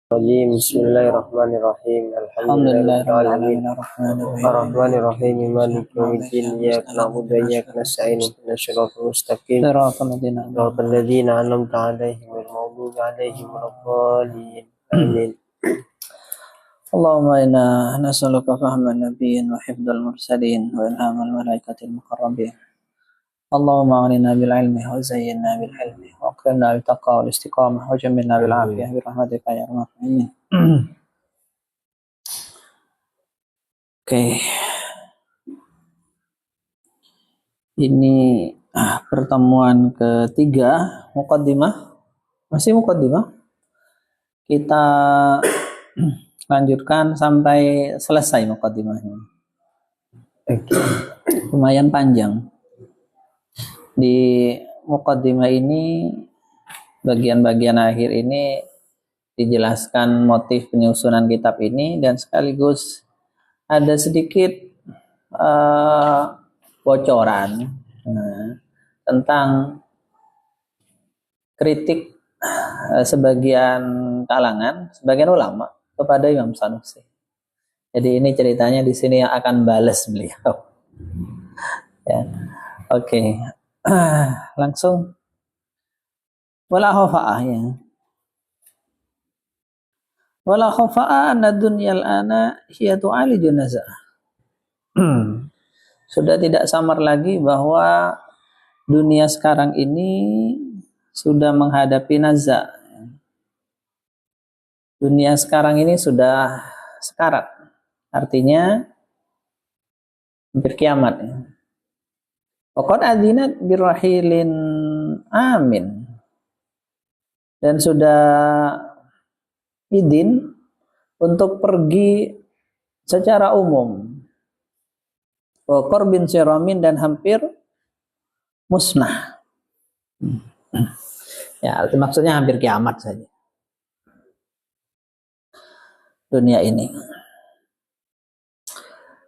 Rajim. Bismillahirrahmanirrahim. Alhamdulillahirrahmanirrahim. Ar-Rahmanirrahim. Maliki yaumiddin. Iyyaka na'budu wa iyyaka nasta'in. Ihdinas siratal mustaqim. Siratal ladzina an'amta 'alaihim ghairil maghdubi 'alaihim waladdallin. Amin. Allahumma inna nas'aluka fahman nabiyyin wa hifdzal mursalin wa ilhamal malaikatil muqarrabin. Allahumma aghnina bil ilmi wa zayyinna bil hilmi wa akrimna bil taqwa wal istiqamah wa jammilna bil afiyah bi rahmatika ya arhamar rahimin. Oke. Ini pertemuan ketiga muqaddimah. Masih muqaddimah. Kita lanjutkan sampai selesai muqaddimahnya. Lumayan panjang. Di muqaddimah ini bagian-bagian akhir ini dijelaskan motif penyusunan kitab ini dan sekaligus ada sedikit bocoran tentang kritik sebagian kalangan, sebagian ulama kepada Imam Sanusi. Jadi ini ceritanya di sini yang akan balas beliau. Ya. Oke. Langsung wala khafa'ah ya. Wala khafa'ah anna dunyal ana hiya tu'aliju nazah. Sudah tidak samar lagi bahwa dunia sekarang ini sudah menghadapi nazah. Dunia sekarang ini sudah sekarat. Artinya hampir kiamat ya. Waqad adzinat birrahilin amin. Dan sudah izin untuk pergi secara umum. Wa qarbin siramin dan hampir musnah. Ya, maksudnya hampir kiamat saja. Dunia ini.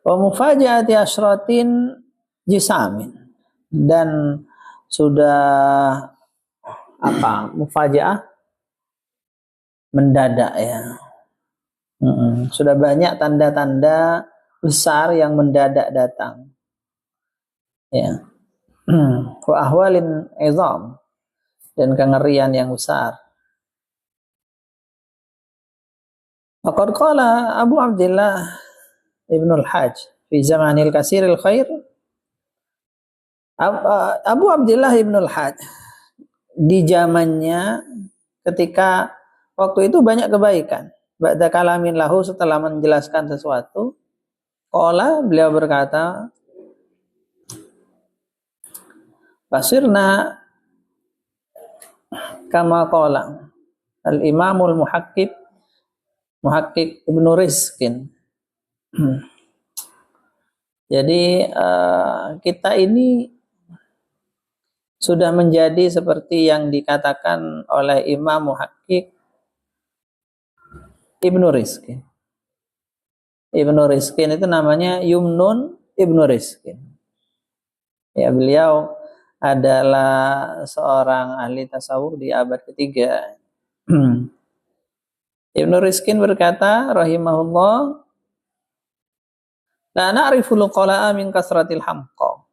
Wa mufajaati asyratin jisamin. Dan sudah mufajaah mendadak ya. Sudah banyak tanda-tanda besar yang mendadak datang. Ya. Wa ahwalin izam dan kengerian yang besar. Faqad qala Abu Abdullah Ibnul Hajj fi zamanil kasiril khair. Abu Abdullah Ibnul Hajj di zamannya ketika waktu itu banyak kebaikan. Ba'da kalamin lahu, setelah menjelaskan sesuatu, qala, beliau berkata, basirna kama qala al-imamul muhakkik Ibnu Rizkin. Jadi kita ini sudah menjadi seperti yang dikatakan oleh Imam Muhakkik Ibnu Rizkin. Ibnu Rizkin itu namanya Yumnun Ibnu Rizkin. Ya, beliau adalah seorang ahli tasawuf di abad ketiga. Ibnu Rizkin berkata, rahimahullah, la na'riful qala'a min kasratil hamqa.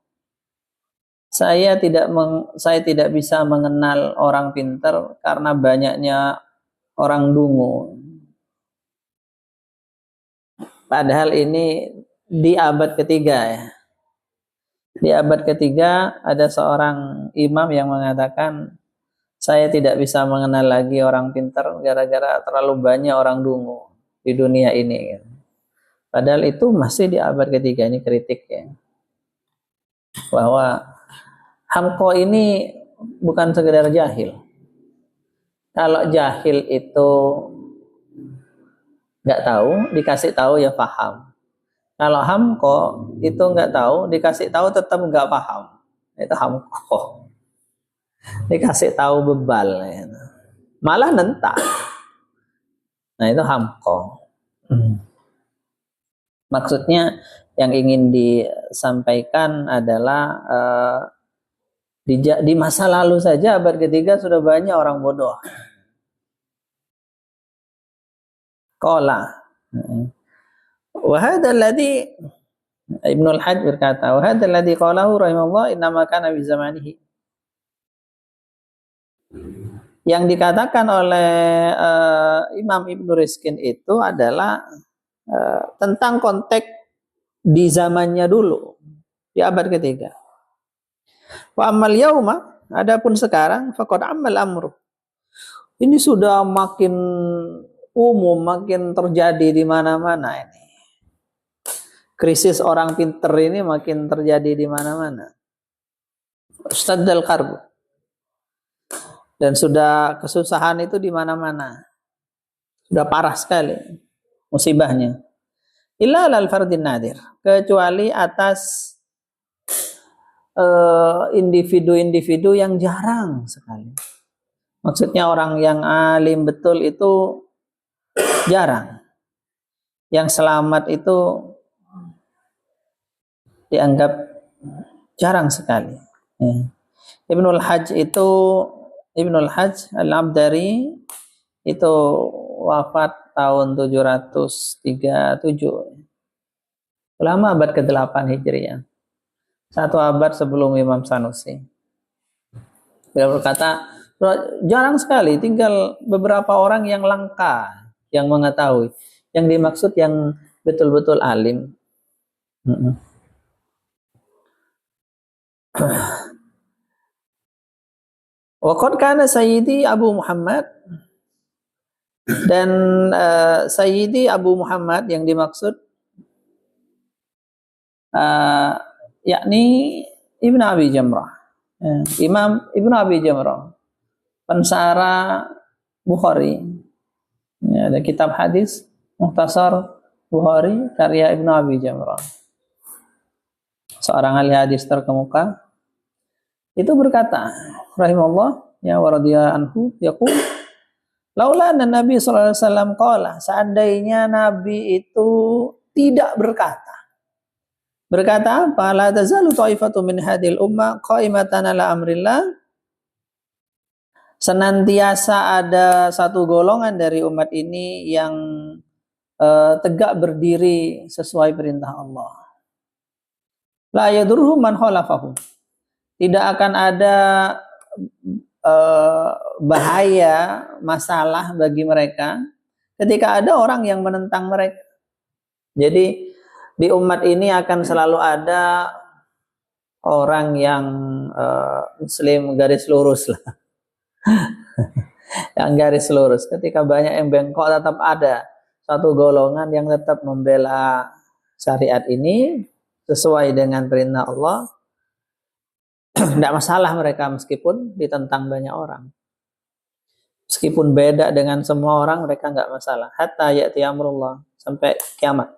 Saya tidak bisa mengenal orang pintar karena banyaknya orang dungu. Padahal ini di abad ketiga ya. Di abad ketiga ada seorang imam yang mengatakan, saya tidak bisa mengenal lagi orang pintar gara-gara terlalu banyak orang dungu di dunia ini. Padahal itu masih di abad ketiga, ini kritik ya. Bahwa hamko ini bukan sekedar jahil. Kalau jahil itu nggak tahu, dikasih tahu ya paham. Kalau hamko itu nggak tahu, dikasih tahu tetap nggak paham. Itu hamko. Dikasih tahu bebal. Ya. Malah nentang. Nah itu hamko. Maksudnya yang ingin disampaikan adalah di masa lalu saja abad ketiga sudah banyak orang bodoh. qala. Wa hadha alladhi Ibnu al-Hajj berkata, wa hadha alladhi qalahu rahimahullah innama kana bi zamanihi. Yang dikatakan oleh Imam Ibnu Rizkin itu adalah tentang konteks di zamannya dulu, di abad ketiga. Wa amal yauma, adapun sekarang faqad amal amru. Ini sudah makin umum, makin terjadi di mana-mana ini. Krisis orang pinter ini makin terjadi di mana-mana. Ustadzal karbu. Dan sudah kesusahan itu di mana-mana. Sudah parah sekali musibahnya. Illa lal fardin nadir. Kecuali atas individu-individu yang jarang sekali. Maksudnya orang yang alim betul itu jarang. Yang selamat itu dianggap jarang sekali. Ya. Ibnul Hajj Al-Abdari itu wafat tahun 737. Ulama abad ke-8 Hijriah. 1 abad sebelum Imam Sanusi. Beliau berkata, jarang sekali, tinggal beberapa orang yang langka yang mengetahui. Yang dimaksud yang betul-betul alim. Waqad kana Sayyidi Abu Muhammad, dan Sayyidi Abu Muhammad yang dimaksud yakni Ibn Abi Jamrah, Imam Ibn Abi Jamrah, pensara Bukhari. Ya, ada kitab hadis Mukhtasar Bukhari karya Ibn Abi Jamrah, seorang ahli hadis terkemuka. Itu berkata, rahimahullah ya wa radhiya anhu, yaqul laula anna Nabi sallallahu alaihi wasallam qala, seandainya Nabi itu tidak berkata apa? La tazalu ta'ifatu min hadhil ummah qa'imatan ala amrillah, senantiasa ada satu golongan dari umat ini yang tegak berdiri sesuai perintah Allah. La yadurruhum man khalafahum, tidak akan ada bahaya, masalah bagi mereka ketika ada orang yang menentang mereka. Jadi di umat ini akan selalu ada orang yang muslim garis lurus lah. Yang garis lurus. Ketika banyak yang bengkok, tetap ada satu golongan yang tetap membela syariat ini sesuai dengan perintah Allah. Tidak masalah mereka meskipun ditentang banyak orang. Meskipun beda dengan semua orang, mereka nggak masalah. Hatta ya'ti amrullah, sampai kiamat.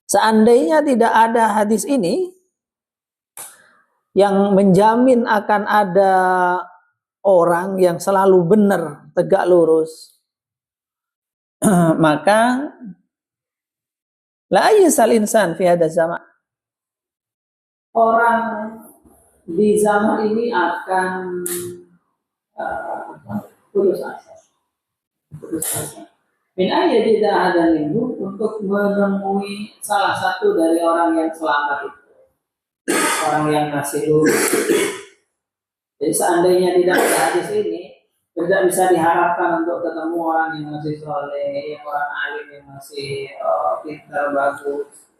Seandainya tidak ada hadis ini yang menjamin akan ada orang yang selalu benar, tegak lurus, maka la ayyasal insan fi hadha zaman, orang di zaman ini akan putus asa. Min ayat tidak ada minggu untuk menemui salah satu dari orang yang selamat itu, orang yang masih lurus. Jadi seandainya tidak ada hadis ini, tidak bisa diharapkan untuk ketemu orang yang masih soleh, orang alim yang masih pintar, bagus.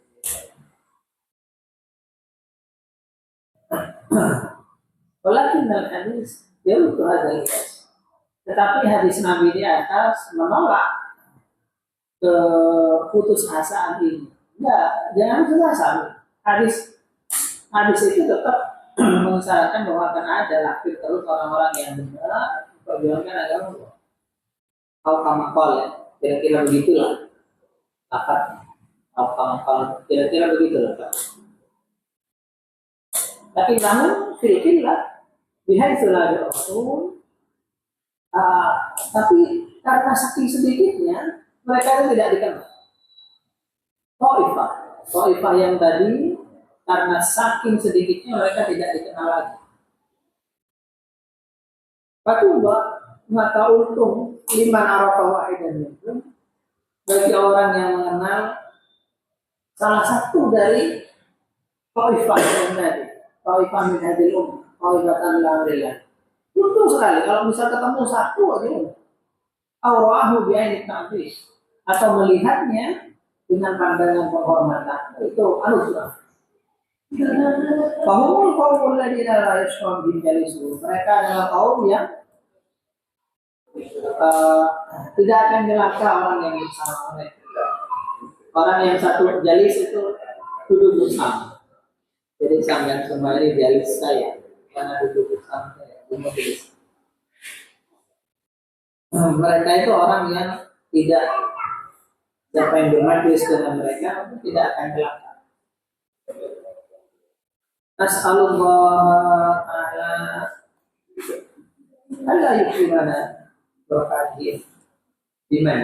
Walakin al-hadis yaitu hadal hadis. Tetapi hadis Nabi di atas menolak keputusasaan ini. Enggak, jangan putusasaan. Hadis itu tetap mengisyaratkan bahwa akan ada lahir terus orang-orang yang benar memperjuangkan agama Allah. Kalau kamakol ya, kira-kira begitulah. Kalau kira-kira begitulah. Tapi namun filkillah bihai suladi rasul. Tapi karena saking sedikitnya mereka itu tidak dikenal. Taifah yang tadi karena saking sedikitnya mereka tidak dikenal lagi. Fatubah maka untung liman arafa wahidan minhum, bagi orang yang mengenal salah satu dari taifah yang tadi, taifah min hadil taifatan lamrillah. Untung sekali kalau bisa ketemu satu aja, awahu bi'ainik nafis, atau melihatnya dengan pandangan penghormatan, itu anugerah. Kaumul kaumul ladina la yashqun bin jalisu, mereka adalah kaum yang tidak akan celaka orang yang bersama mereka. Orang yang satu jalis itu duduk bersama. Jadi sampai semua ini jalis saya, karena duduk bersama saya. Mereka itu orang yang tidak, siapa yang bermajlis dengan mereka tidak akan celaka. Nas'alullah ta'ala alla yukrimana berkaji iman.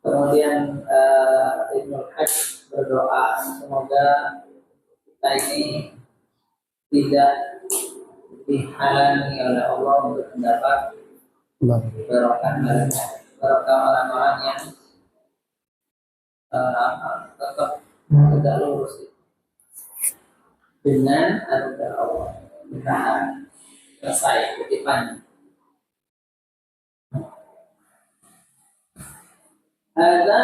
Kemudian Ibnu Hajj berdoa semoga kita ini tidak dihalangi oleh Allah untuk mendapat barokah orang-orang yang tetap tegak lurus dengan anugerah Allah. Kita selesai kutipannya. Ada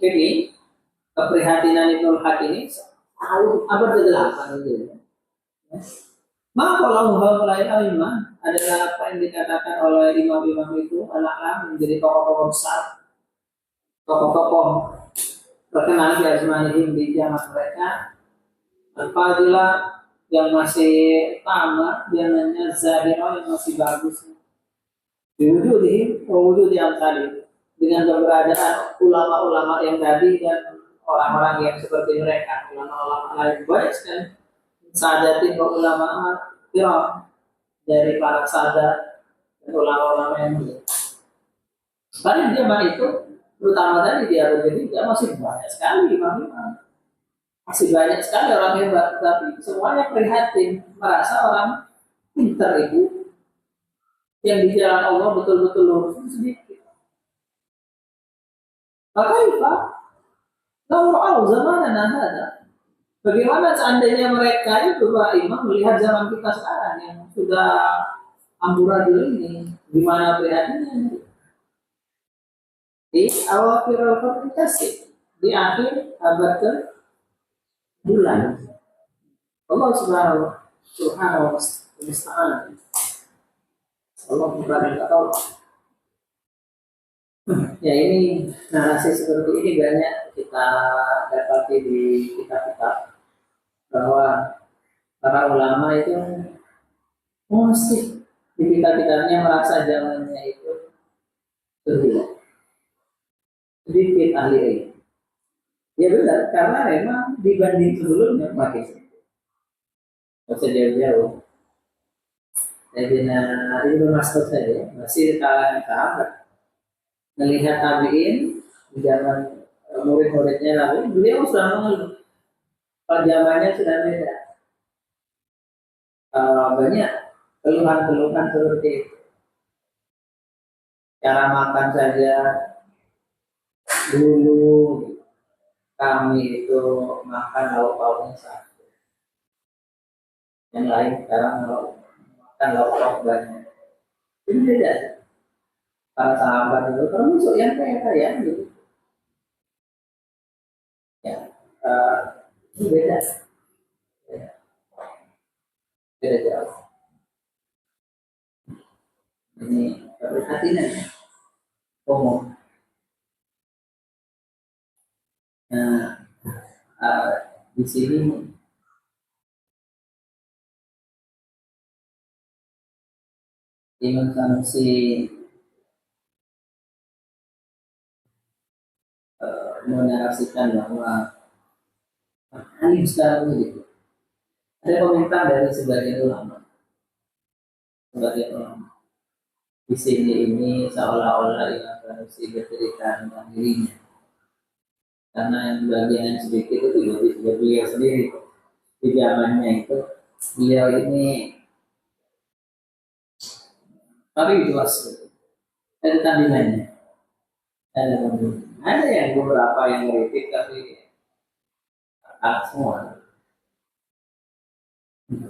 ini keprihatinan Ibnu Hajj ini abad ke-8 itu. Maka kalau mulai imam adalah apa yang dikatakan oleh imam-imam itu anak-anak menjadi tokoh-tokoh besar, tokoh-tokoh terkenal di azmanihim di zaman mereka. Al-Fadilah yang masih tamat, dia namanya Zahirah yang masih bagus. Diwujudi yang tadi dengan keberadaan ulama-ulama yang tadi dan orang-orang yang seperti mereka, ulama-ulama lain banyak sekali. Sadatin ulama kira dari para sadat dan ulama-ulama yang lain. Pada zaman itu, terutama tadi di Arab Saudi masih banyak sekali imam-imam. Masih banyak sekali orang hebat, tapi semuanya prihatin, merasa orang pintar itu yang di jalan Allah betul-betul lurus sedikit. Maka kalau zamanana hada, bagaimana seandainya mereka itu Pak Imam melihat zaman kita sekarang yang sudah amburadul ini, gimana prihatinnya? Di awal firman kasih di akhir abad ke bulan Allah subhanahu wa ta'ala Allah berkata ya ini narasi seperti ini banyak kita dapati di kitab-kitab bahwa para ulama itu mesti di kitab-kitabnya merasa zamannya itu berbeda sedikit ahli ini. Ya benar, karena memang dibanding sebelumnya makin masih jauh-jauh. Jadi Ibnu Mas'ud saja masih kalangan sahabat. Melihat tabi'in di zaman murid-muridnya Nabi, beliau sudah mengeluh. Zamannya sudah beda. Banyak keluhan-keluhan seperti itu. Cara makan saja dulu kami itu makan lauk-lauknya satu. Yang lain sekarang makan lauk-lauk banyak. Ini beda. Para sahabat itu termasuk yang kaya gitu. Ya, ini beda. Beda jauh. Ini keprihatinan umum. Nah, di sini Imam Sanusi menarasikan bahwa alim sekarang begitu. Ada komentar dari sebagian ulama. Di sini ini seolah-olah Imam Sanusi bercerita tentang dirinya. Karena yang bagian sedikit itu juga beliau sendiri. Di zamannya itu beliau ini tapi jelas ada tandingannya. Ada yang beberapa yang kritik tapi semua,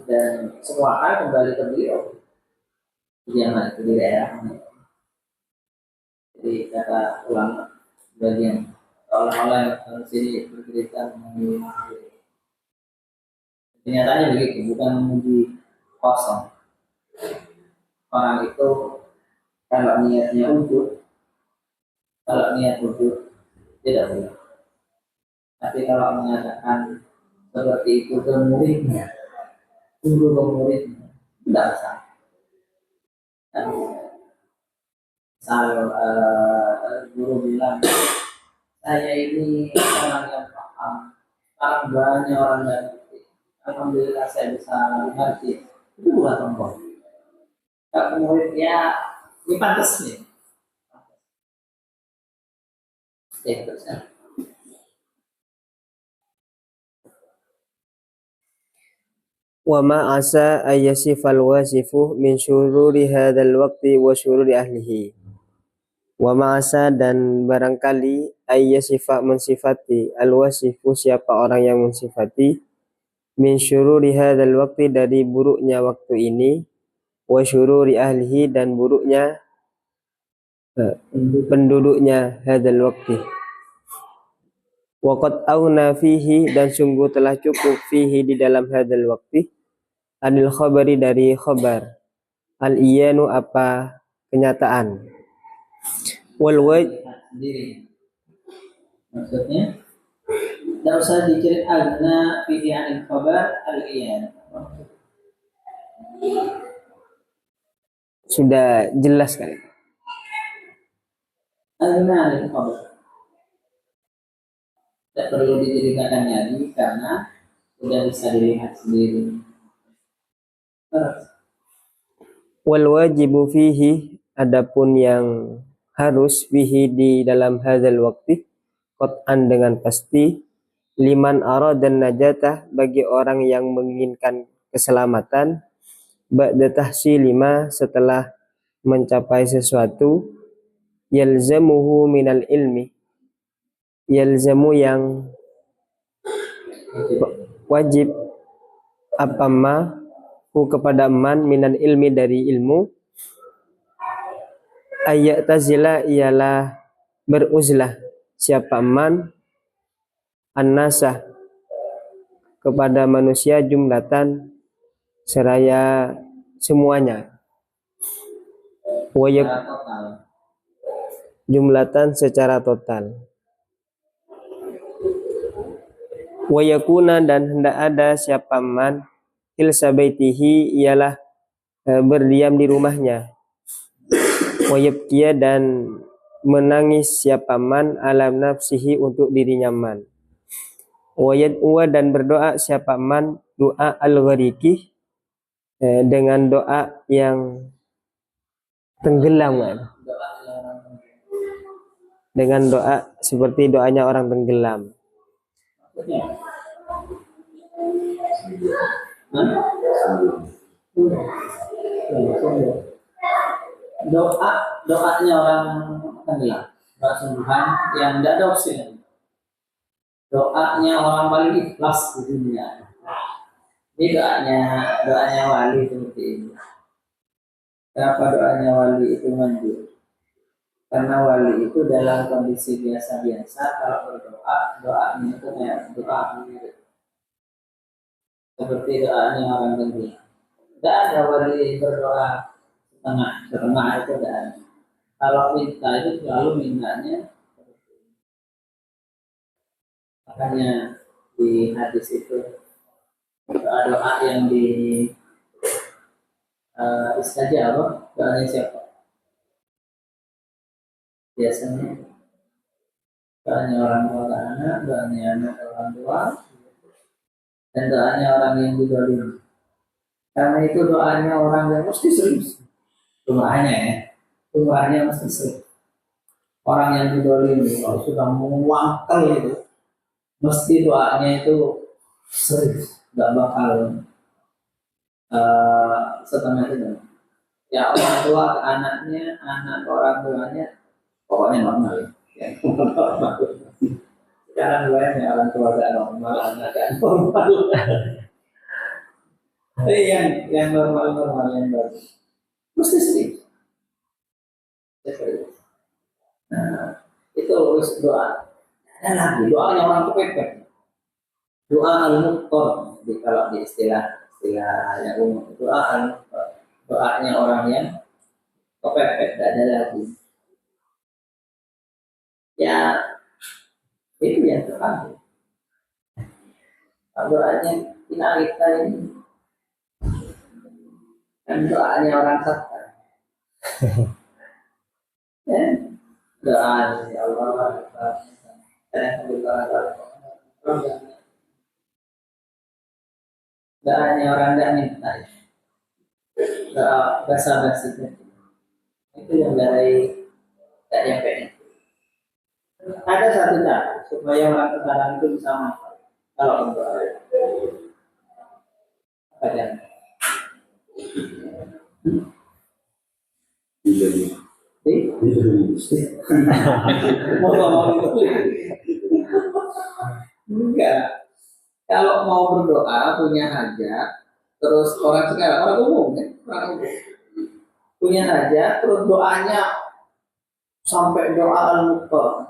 dan semua hal kembali ke beliau. Jangan itu di daerahnya. Jadi kata ulama bagian orang-orang yang sini bercerita mengenai kenyataannya begitu, bukan memuji kosong. Orang itu kalau niatnya ujub, kalau niat ujub tidak boleh. Tapi kalau mengatakan seperti itu ke muridnya, guru ke muridnya, tidak salah. Misal guru bilang, saya ini orang yang paham, sekarang banyak orang yang ngerti. Alhamdulillah saya bisa mengerti. Itu bukan sombong. Kalau murid ya, ini pantas nih. Ya, terus ya. Wa ma asa ayyasifal wasifu min syururi hadzal waqti wa syururi ahlihi. Wa ma asa dan barangkali ayyasifa mensifati al-wasifu siapa orang yang mensifati min syururi hadzal waqti dari buruknya waktu ini wa syururi ahlihi dan buruknya penduduknya hadzal waqti. Wa qad auna fihi dan sungguh telah cukup fihi di dalam hadzal waqti anil khabari dari khabar al iyanu apa kenyataan wal Sendiri. Maksudnya tidak usah diceritakan fihi anil khabar al-iyan. sudah jelas kali. Al-iyan anil khabar tidak perlu diceritakan lagi karena sudah bisa dilihat sendiri. Wal wajibu fihi adapun yang harus fihi di dalam hadzal waqti qat'an dengan pasti liman aradan najatah bagi orang yang menginginkan keselamatan ba'da tahsilima setelah mencapai sesuatu yalzamuhu minal ilmi yalzamu yang wajib apa ma kepada man minan ilmi dari ilmu ayat tazila ialah beruzlah siapa man an-nasa kepada manusia jumlatan seraya semuanya wajib jumlatan secara total wayakuna dan hendak ada siapa man ilsa baitihi ialah berdiam di rumahnya wayabkiya dan menangis siapa man alam nafsihi untuk dirinya man wayad'uwa dan berdoa siapa man doa al-ghariki dengan doa yang tenggelam kan? Dengan doa seperti doanya orang tenggelam. Doanya orang tenggelam, doa sungguhan yang tidak ada opsinya. Doanya orang paling ikhlas di dunia. Ini doanya wali seperti ini. Kenapa doanya wali itu manjur? Karena wali itu dalam kondisi biasa-biasa kalau berdoa, doanya itu kayak doa mirip. Seperti doanya orang tenggelam. Tidak ada wali berdoa setengah itu tidak ada. Kalau minta itu selalu mintanya. Makanya di hadis itu doa yang di istajabah doanya siapa? Biasanya doanya orang tua ke anak, doanya anak orang tua, dan doanya orang yang didolimi. Karena itu doanya orang yang mesti serius. Doanya mesti serius. Orang yang didolimi kalau sudah mewangkal itu, mesti doanya itu serius, nggak bakal setengah itu. Ya orang tua ke anaknya, anak ke orang tuanya, pokoknya normal ya. Normal. Sekarang banyak orang tua gak normal, anak gak normal. Tapi yang normal-normal yang bagus mesti sih. Nah, itu harus doa. Ada lagi doanya orang kepepet. Doa al-muqtar kalau di istilah yang umum. Doa al-muqtar. Doanya orang yang kepepet, tidak ada lagi. Ya itu yang terakhir. Doanya kita ini kan doanya orang sakit. Ya, doa ya Allah. Doanya orang tidak minta. Doa basa-basi itu yang dari tidak nyampe. Ada satu cara supaya orang sekarang itu bisa manfaat. Kalau untuk apa ya? Mau ngomong itu? Enggak. Kalau mau berdoa punya hajat, terus orang sekarang orang umum kan, orang umum punya hajat, terus doanya sampai doa al-muqtar.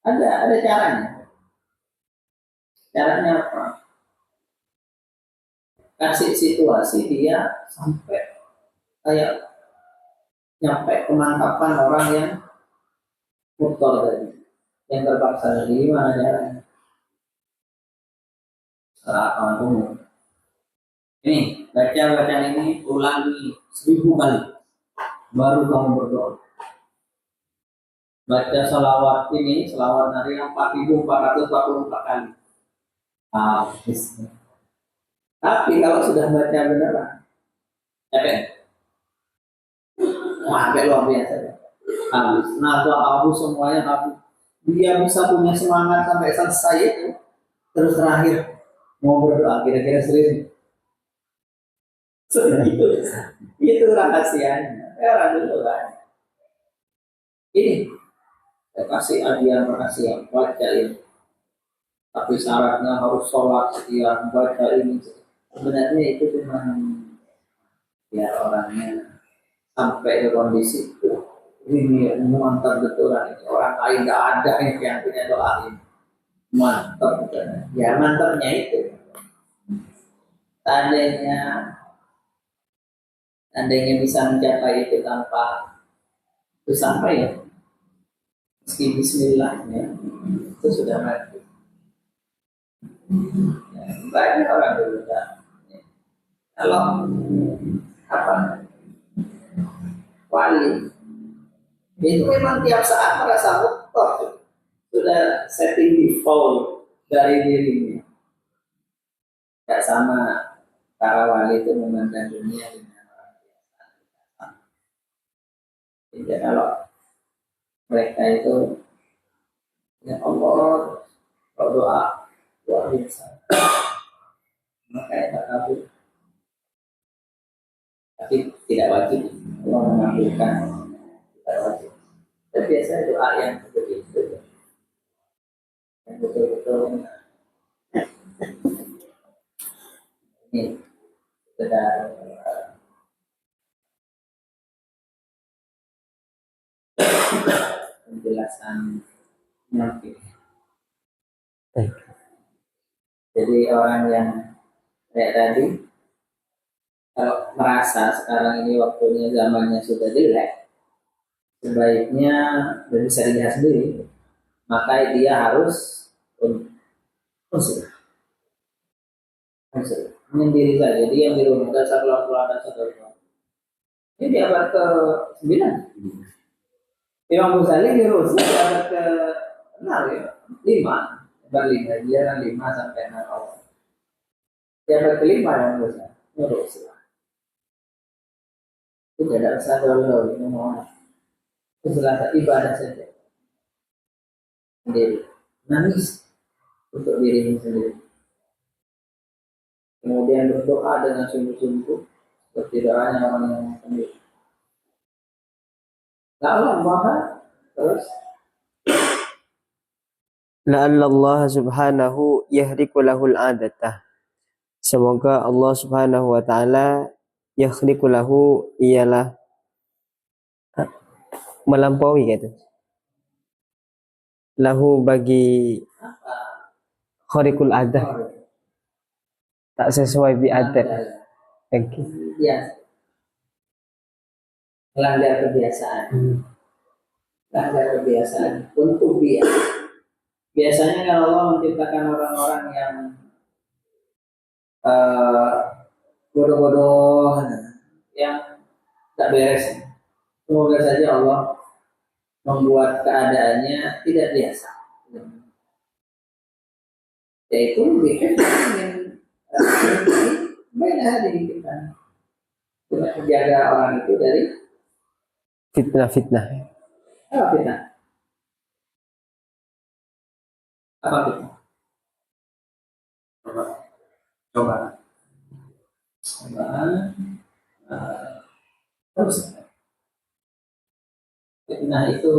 Ada caranya. Caranya apa? Kasih situasi dia sampai kayak nyampe pemantapan orang yang muqtar tadi, yang terpaksa tadi. Gimana caranya? Orang umum. Ini baca bacaan ini ulangi 1000 kali baru kamu berdoa. Baca salawat ini, salawat Nabi 4444 kali. Habis. Tapi kalau sudah baca beneran, capek. Wah, capek luar biasa. Habis. Nah, doa semuanya habis. Dia bisa punya semangat sampai selesai itu. Terus terakhir mau berdoa kira-kira serius. Itu rahasianya. Orang dulu kan. Ini saya kasih hadiah rahasia baca ini. Tapi syaratnya harus sholat sekian, baca ini. Sebenarnya itu cuma biar orangnya sampai ke kondisi itu. Ini mantap betul orang lain nggak ada yang punya doa ini. Mantap betul. Ya mantapnya itu. Tandanya bisa mencapai itu tanpa itu sampai ya. Meski Bismillah ya, itu sudah mati. Ya, banyak orang dulu kan. Kalau apa wali itu memang tiap saat merasa mutlak, sudah setting default dari dirinya. Tidak sama para wali itu memandang dunia dengan orang biasa. Jadi kalau mereka itu ya Allah berdoa luar biasa, maka itu kabul. Tapi tidak wajib Allah mengabulkan, tidak wajib. Dan biasanya doa yang begitu, yang betul-betul ini sekedar penjelasan nanti. Jadi orang yang kayak tadi, kalau merasa sekarang ini waktunya zamannya sudah jelek, sebaiknya dan bisa dilihat sendiri, maka dia harus unsur menyendiri saja. Dia yang di rumah dan satu ada satu. Ini di abad ke-9. Imam Ghazali di Rusia di abad ke-6 ya, 5. Abad 5, dia kan 5 sampai 6 awal. Di abad ke-5 yang Rusia. Itu tidak usah dulu ngomong. Itu selasa ibadah saja. Sendiri. Nangis untuk dirimu sendiri. Kemudian berdoa dengan sungguh-sungguh seperti doanya orang yang sendiri. Allah Maha terus la'alla Allah subhanahu yahriku lahul adatah. Semoga Allah subhanahu wa ta'ala yahriku lahu ialah melampaui gitu. Lahu bagi khariqul adat, tak sesuai bi adat. Okay. biasa melanggar kebiasaan. Melanggar kebiasaan untuk dia. Biasanya kalau Allah menciptakan orang-orang yang bodoh-bodoh, yang tak beres. Semoga saja Allah membuat keadaannya tidak biasa. Yaitu ingin baik hati kita untuk menjaga orang itu dari Fitnah-fitnah. apa fitnah? Apa fitnah? Coba. Terus fitnah itu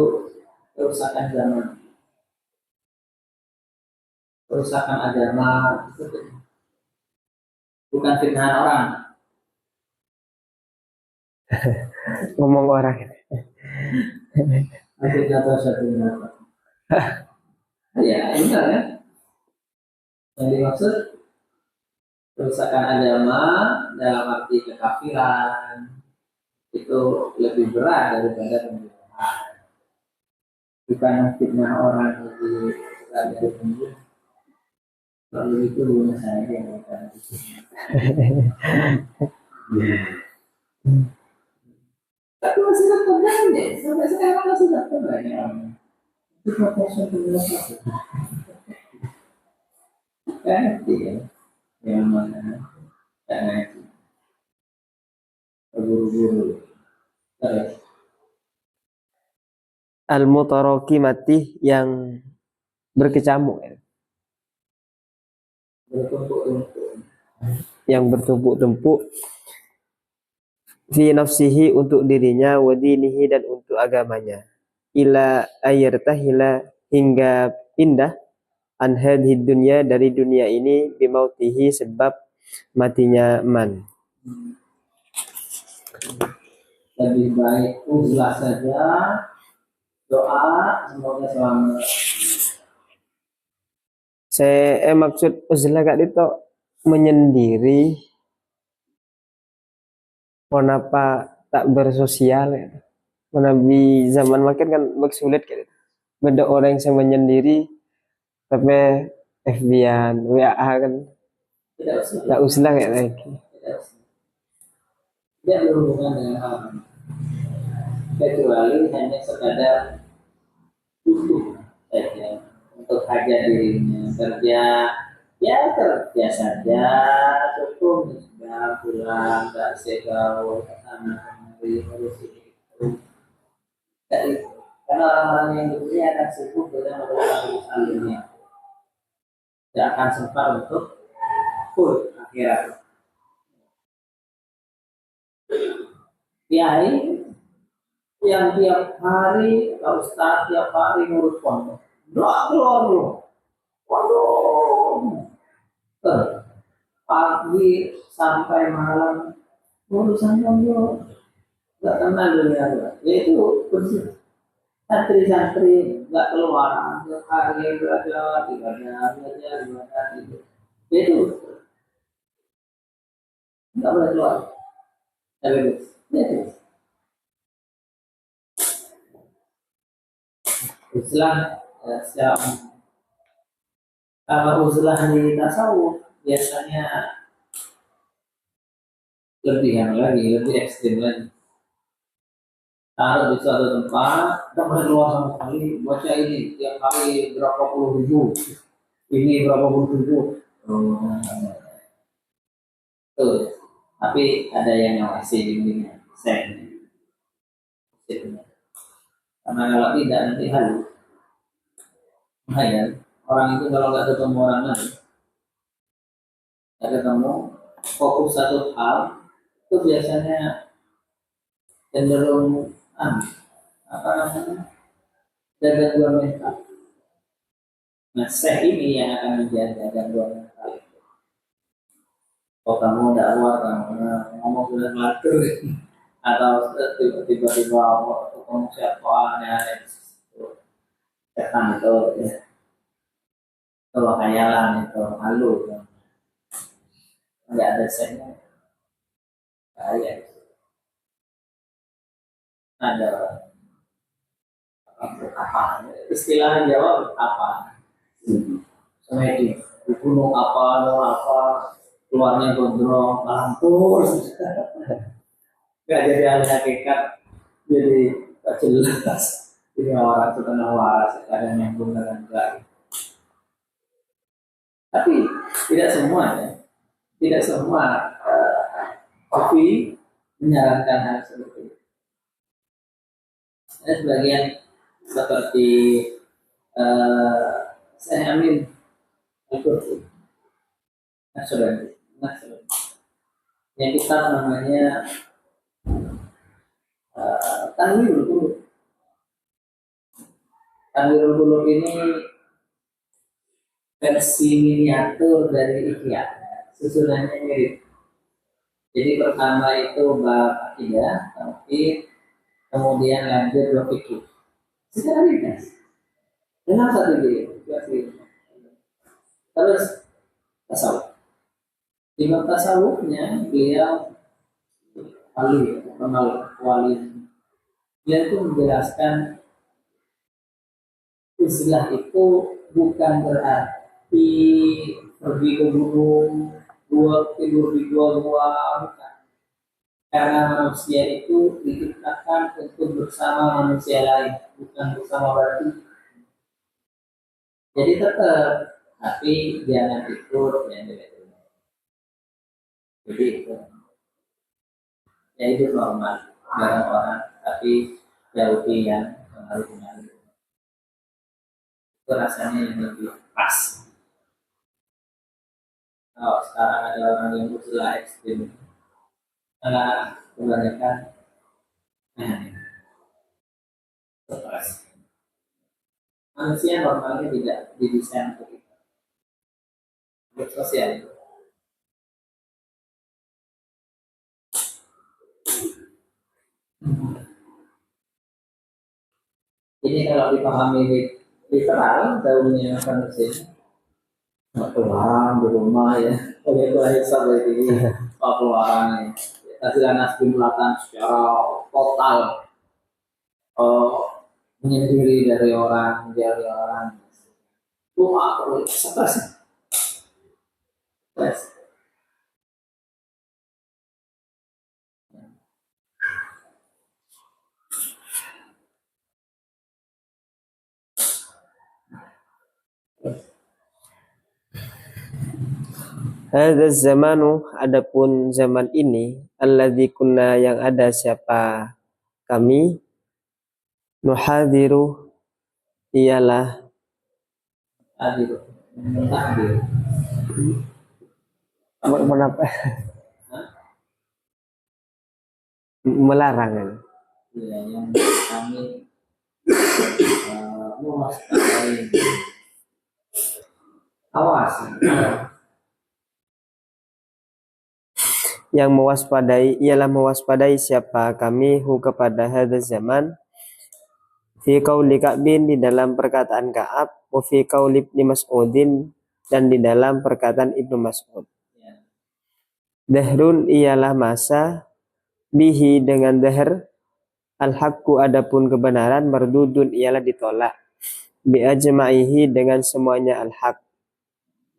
kerusakan zaman, kerusakan agama, bukan fitnah orang. Ngomong orang. Fitnah atau fitnah. Ya, ini kan ya. Yang dimaksud kerusakan agama dalam arti kekafiran itu lebih berat daripada pembunuhan. Bukan fitnah orang itu dari pembunuhan. Kalau itu bunuh saya yang bukan. Tapi masih tetap banyak, sampai sekarang masih tetap banyak. Itu proporsi pembunuhan. Kan ya, yang mana tak terburu-buru. Terus Al-mutarakimati yang berkecamuk, bertumpuk-tumpuk. yang bertumpuk-tumpuk fi nafsihi untuk dirinya, wa dinihi dan untuk agamanya, ila ayartahila hingga pindah an hadhihi dunya dari dunia ini bimautihi sebab matinya man. Lebih baik uzlah saja, doa semoga selamat. Saya maksud uzlah kak itu menyendiri, kenapa tak bersosial ya. Nabi zaman makin kan sulit gitu. Beda orang yang menyendiri tapi FB-an, WA kan Tidak usah, tak usah kayak lagi. tidak usah. Tidak berhubungan dengan orang, kecuali hanya sekadar butuh saja untuk hajat dirinya, kerja ya kerja saja, cukup sudah pulang, tak segaul ke sana kemari urus itu. Jadi, karena orang-orang yang dunia akan sibuk dengan urusan dunia, tidak akan sempat untuk full akhirat. Kiai yang tiap hari, Pak Ustaz tiap hari ngurus pondok, nggak keluar loh, waduh, pagi sampai malam urusan pondok, nggak kenal dunia luar. Yaitu bersih. Santri-santri nggak keluar, tiap hari belajar, belajar, itu. Itu nggak boleh keluar. Tapi itu Islam Islam. Kalau uzlah di tasawuf biasanya lebih yang lagi, lebih ekstrim lagi. Taruh di suatu tempat, tidak boleh keluar sama sekali. Baca ini tiap kali berapa puluh ribu, ini berapa puluh ribu. Tuh, tapi ada yang ngawasi bimbingan, sen. Karena kalau tidak nanti halu. Ya, orang itu kalau nggak ketemu orang lain, nggak ketemu fokus satu hal, itu biasanya cenderung apa namanya, ada gangguan mental. Nah, syekh ini yang akan menjaga gangguan mental itu. Oh, kamu dakwah, kamu ngomong sudah ngatur, atau tiba-tiba ngomong siapa aneh-aneh, setan itu, ya. Itu khayalan, itu halu, nggak ada syekhnya, bahaya. Ada apa? Istilah Jawa apa? Semedi, di gunung apa, keluarnya gondrong, lampur, nggak jadi ahli hakikat, jadi tak jelas. Ini orang setengah waras, kadang yang benar enggak. Tapi tidak semuanya, tidak semua kopi menyarankan hal seperti itu. Ada sebagian seperti saya Amin Al-Qurtubi, yang kita namanya Tanwirul Qulub. Tanwirul Qulub ini versi miniatur dari Ihya, susunannya mirip. Jadi pertama itu bab akidah, tapi kemudian lanjut bab fikih. Secara ringkas dalam satu video. Terus tasawuf. Di bab tasawufnya beliau wali. Dia itu menjelaskan istilah itu bukan berarti pergi ke gunung, tidur di gua, bukan. Karena manusia itu diciptakan untuk bersama manusia lain, bukan bersama batu. Jadi tetap, tapi jangan ikut yang berbeda. Jadi itu, ya itu normal barang orang, tapi jauhi yang pengaruh-pengaruh. Itu rasanya yang lebih pas. Kalau sekarang ada orang yang berusaha ekstrim, karena kebanyakan stres. Manusia normalnya tidak didesain untuk itu. Untuk sosial itu. Ini kalau dipahami literal, daunnya manusia keluaran di rumah ya, oleh lahir sampai ini keluaran hasilkan stimulatan secara total, menyendiri dari orang, itu aku stres. Hadza zamanu, adapun zaman ini, alladzi kunna, yang ada siapa kami, nuhadiru, ialah Hadir. melarang. Ya, yang kami mewaspadai, awas. Yang mewaspadai ialah mewaspadai siapa kami hu kepada hadza zaman, fi qauli Ka'bin, di dalam perkataan Ka'ab, wa fi qauli Ibnu Mas'udin, dan di dalam perkataan Ibnu Mas'ud. Dahrun ialah masa, bihi dengan dahr, al-haqqu adapun kebenaran, mardudun ialah ditolak, bi ajma'ihi dengan semuanya al-haq,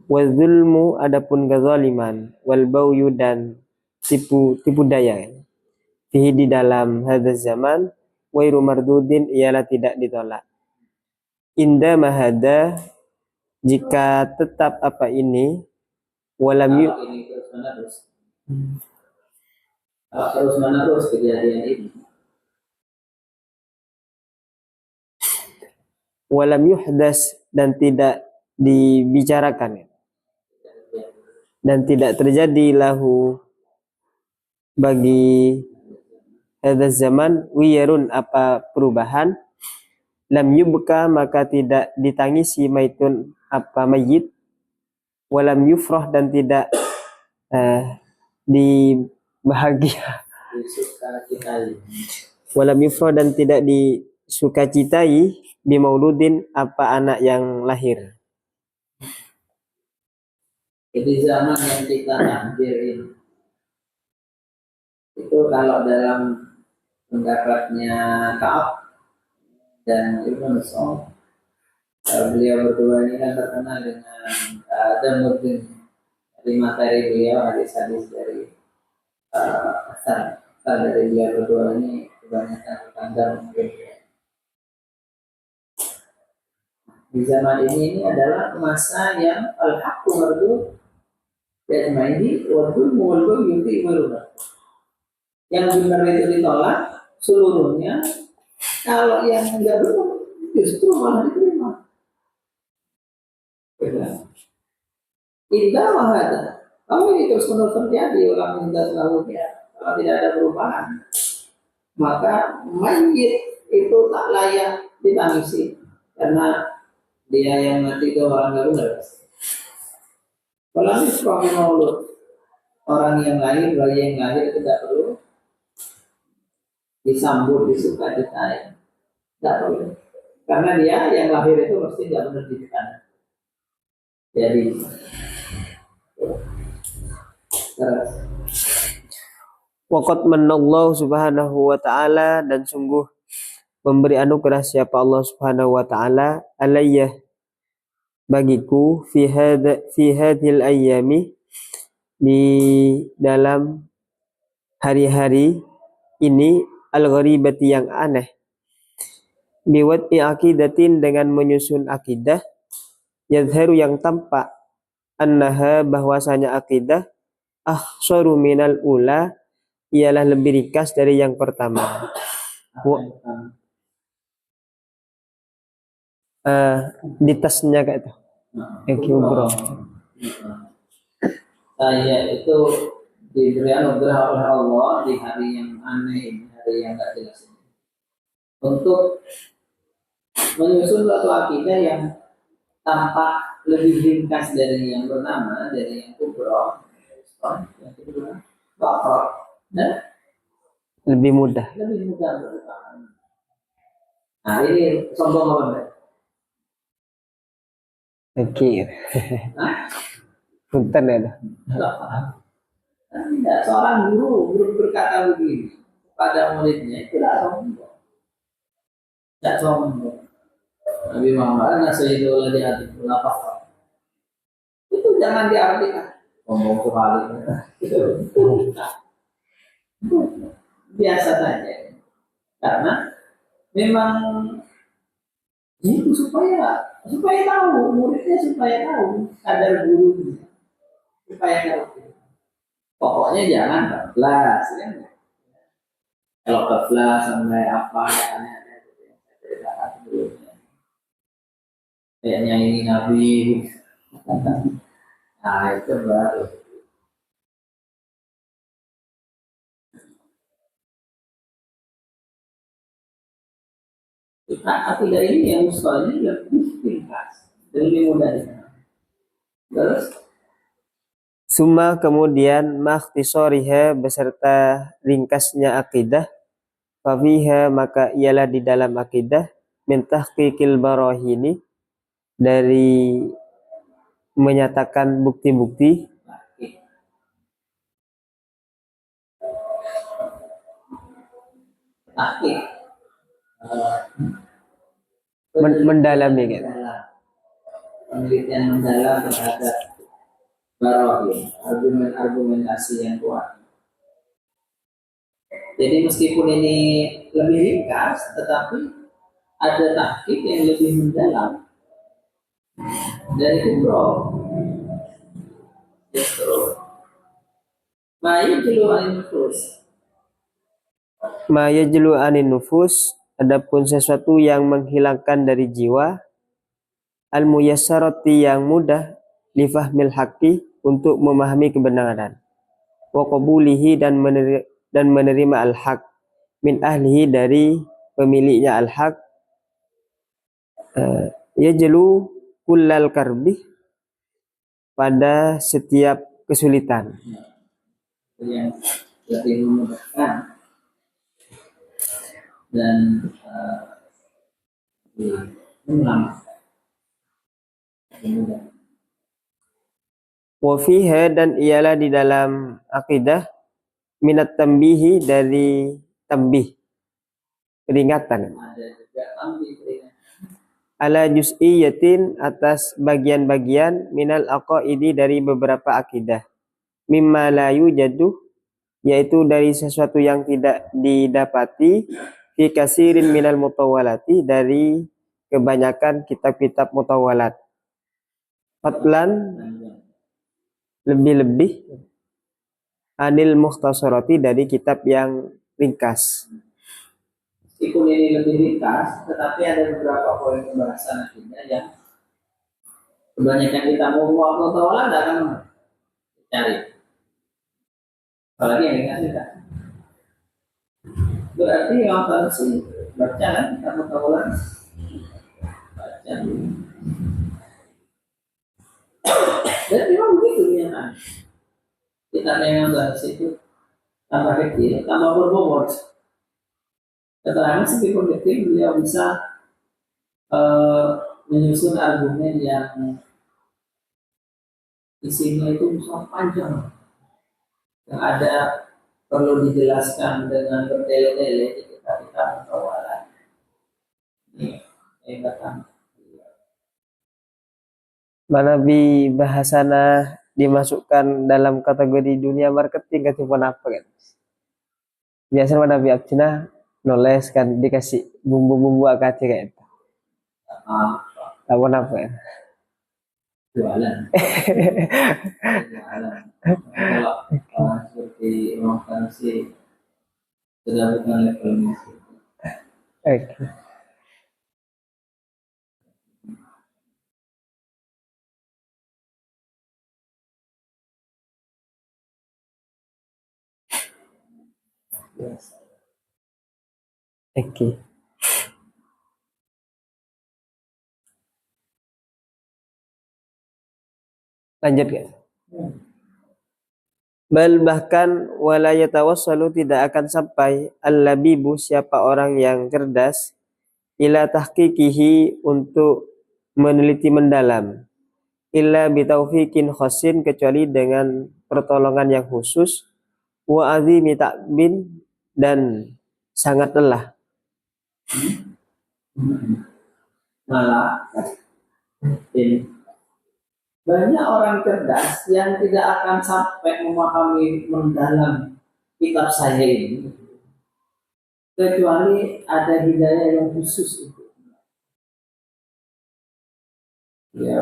wa zulmu adapun kezaliman, wal bauyu dan tipu daya, fihi di dalam hadza zaman, wairu mardudin ialah tidak ditolak. Inda mahada, jika tetap apa ini, walam yu Terus menerus kejadian ini, walam yuhdas, dan tidak dibicarakan, dan tidak terjadi lahu bagi hadzal zaman wiyarun apa perubahan, lam yubka maka tidak ditangisi maitun apa mayit, walam yufrah dan tidak dibahagia, walam yufrah dan tidak disukacitai bimauludin apa anak yang lahir. Jadi zaman yang kita takdir ini, itu kalau dalam pendapatnya Ka'ab dan Ibnu Mas'ud, beliau berdua ini kan terkenal dengan Damuddin, dari materi beliau, hadis-hadis dari asal dari beliau berdua ini kebanyakan tentang mungkin. Di zaman ini adalah masa yang al-haqqu mardud dan maini wadul muwallu yuti waluna. Yang benar itu ditolak seluruhnya, kalau yang enggak benar justru malah diterima. Indah mahada. Kalau ini terus menerus terjadi ulang minta selalu kalau tidak ada perubahan, maka mayit itu tak layak ditangisi karena dia yang mati itu orang nggak benar. Kalau ini sebagai maulud, orang yang lahir, bayi yang lahir tidak perlu disambut, disukacitai, tidak perlu, karena dia yang lahir itu pasti tidak benar di sana. Jadi terus Waqad manallahu subhanahu wa ta'ala dan sungguh memberi anugerah siapa Allah subhanahu wa ta'ala alayya bagiku fi hadhil ayyami di dalam hari-hari ini al-gharibati yang aneh biwad'i aqidatin dengan menyusun akidah yadharu yang tampak annaha bahwasanya akidah akhsaru minal ula ialah lebih ringkas dari yang pertama. Di tasnya kayak itu. Thank you bro. Saya itu diberi anugerah oleh Allah di hari yang aneh ini, hari yang tak jelas ini, untuk menyusun suatu akidah yang tampak lebih ringkas dari yang pertama, dari yang kubro, yang kedua, bakro, dan Lebih mudah. lebih mudah bertahan. Nah ini sombong apa enggak? Oke. Punten ya. Tidak, seorang guru berkata begini pada muridnya, itu tidak sombong. Tidak sombong. Nabi Muhammad Sayyidul Ladhi Atikul Afaq. Itu jangan diartikan sombong sekali. Biasa saja. Karena memang itu supaya tahu, muridnya supaya tahu kadar gurunya, supaya tahu. Pokoknya jangan keblas, kan? Kalau keblas sampai apa ya aneh-aneh itu yang saya ceritakan sebelumnya. Kayaknya ini Nabi, nah itu baru. Akidah ini yang soalnya lebih ringkas, lebih mudah dikenal. Terus Summa kemudian makhtisoriha beserta ringkasnya akidah fafiha maka ialah di dalam akidah min tahqiqil barahini dari menyatakan bukti-bukti mendalami gitu. Penelitian mendalam terhadap barahin, argumentasi yang kuat. Jadi meskipun ini lebih ringkas, tetapi ada tahqiq yang lebih mendalam dari kubro. Justru Ma'yu anin nufus. Ma yajlu anin nufus adapun sesuatu yang menghilangkan dari jiwa al muyassarati yang mudah li fahmil haqqi untuk memahami kebenaran wa qabulihi dan menerima al haq min ahlihi dari pemiliknya al-haq, yajlu kullal karbi, pada setiap kesulitan. Yang lebih memudahkan dan menyelamatkan. Wa fiha, dan ialah di dalam akidah, minat tambihi, dari tambih, peringatan, Ada juga tambih peringatan ala juz'iyatin, atas bagian-bagian, minal aqaidi, dari beberapa akidah, mimma la yujadu, yaitu dari sesuatu yang tidak didapati, fi kasirin minal mutawalati, dari kebanyakan kitab-kitab mutawalat, fatlan, lebih-lebih, anil mukhtasarati, dari kitab yang ringkas. meskipun ini lebih ringkas, tetapi ada beberapa poin pembahasan akidah yang kebanyakan kita mau tawalan tidak akan cari, apalagi yang ringkas juga. Berarti yang harus baca kan kita mau tawalan, baca dulu. Dan memang begitu ya, kita yang harus itu tambah kecil, tambah berbobot. Keterangan meskipun kecil, beliau bisa menyusun argumen yang isinya itu sangat panjang, yang ada perlu dijelaskan dengan bertele-tele di kitab-kitab tawalan. Ini hebatnya. Mana bi bahasana dimasukkan dalam kategori dunia marketing ketimbang apa kan? Biasanya mana bi abcina noles kan dikasih bumbu-bumbu akati kayak itu. Apa apa ya? Jualan. Jualan. Kalau seperti Imam Tansi sudah bukan levelnya. Oke. Oke. Lanjut guys. Bal, bahkan, wala yatawassalu, tidak akan sampai, al-labibu, siapa orang yang cerdas, ila tahqiqihi, untuk meneliti mendalam, illa bitaufiqin khosin, kecuali dengan pertolongan yang khusus, wa azimi ta'bin, dan sangat lelah. Malah ini banyak orang cerdas yang tidak akan sampai memahami mendalam kitab saya ini kecuali ada hidayah yang khusus itu. Ya,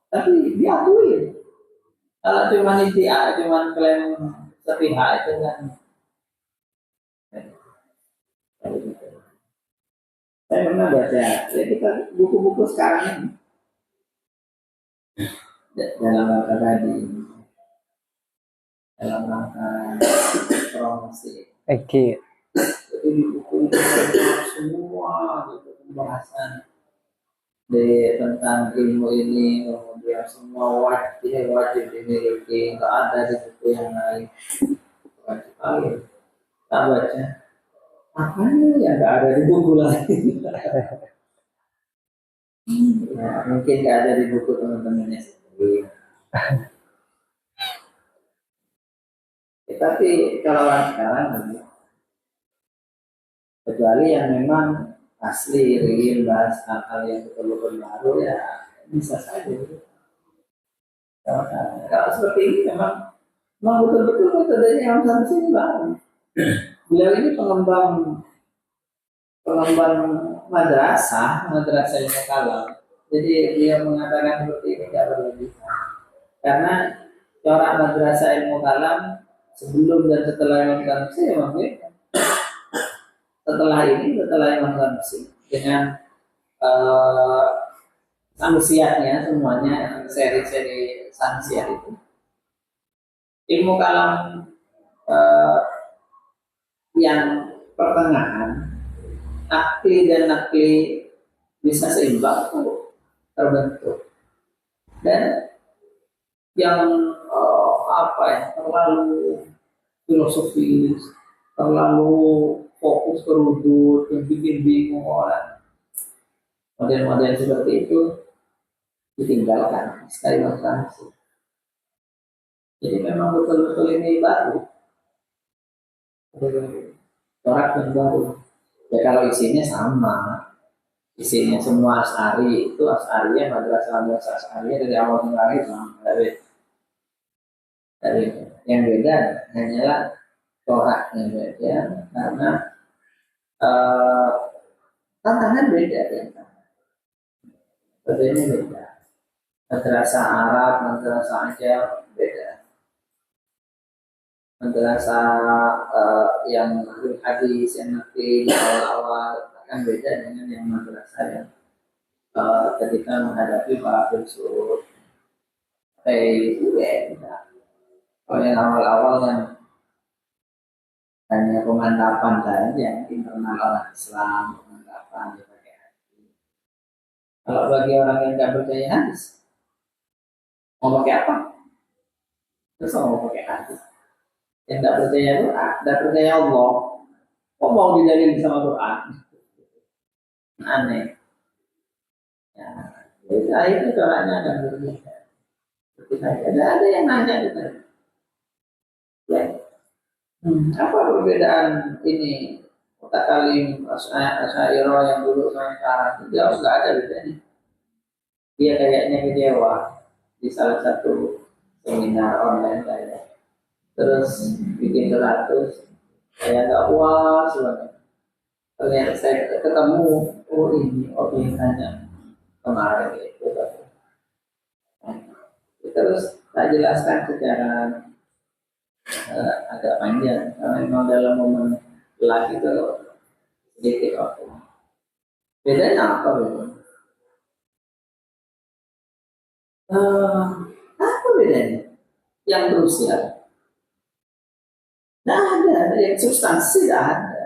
tapi diakui. Kalau cuma dia, cuma klaim sepihak itu kan. Saya pernah baca, ya kita buku-buku sekarang ini dalam rangka tadi, dalam rangka promosi. Oke. Jadi buku semua gitu, pembahasan tentang ilmu ini, kemudian semua wajib dimiliki, nggak ada di buku yang lain. Wajib kali kita baca. Apanya ya nggak ada di buku lain. Ya, mungkin nggak ada di buku teman-temannya sendiri. Tapi kalau sekarang kecuali yang memang asli real bahas hal-hal yang betul-betul baru, ya bisa saja. Kalau seperti ini memang betul-betul metodenya yang harus ini baru. Beliau ini pengembang madrasah ilmu kalam. Jadi dia mengatakan seperti ini tidak berlebihan. Karena corak madrasah ilmu kalam sebelum dan setelah Imam Sanusi memang beda. Setelah Imam Sanusi dengan sanusiatnya semuanya, seri-seri sanusiat itu, ilmu kalam yang pertengahan, akli dan nakli bisa seimbang terbentuk. Dan yang terlalu filosofis, terlalu fokus ke rudut yang bikin bingung orang. Model-model seperti itu ditinggalkan sekali lagi. Jadi memang betul-betul ini baru, corak yang baru. Ya kalau isinya sama, isinya semua Asy'ari, itu Asy'ariyah, madrasah Asy'ariyah dari awal sampai akhir sama. Dari yang beda hanyalah coraknya beda, karena tantangan beda kan. Bedanya beda. Madrasah Arab, madrasah Ajam beda. Madrasah yang hadis, yang nanti di awal-awal akan beda dengan yang madrasah yang ketika menghadapi para filsuf. Itu beda. Kalau yang awal-awal yang hanya pemantapan saja, internal orang Islam, pemantapan pakai hati. Kalau bagi orang yang tidak percaya hadis, mau pakai apa? Terus mau pakai hati. Yang tidak percaya Quran, tidak percaya Allah, kok mau didalilin sama Quran? Aneh. Ya, itu caranya akan berbeda. Ketika ada yang nanya gitu. Ya. Apa perbedaan ini mutakalim Asy'ariyah yang dulu sama sekarang? Jauh nggak ada bedanya. Dia kayaknya kecewa di salah satu seminar online saya. Terus bikin 100, saya nggak puas banget. Ternyata saya ketemu ini hanya kemarin itu. Terus saya jelaskan secara agak panjang, karena memang dalam momen lagi itu sedikit waktu. Bedanya apa bedanya? Apa bedanya? Yang krusial. Nah ada, yang substansi tidak ada.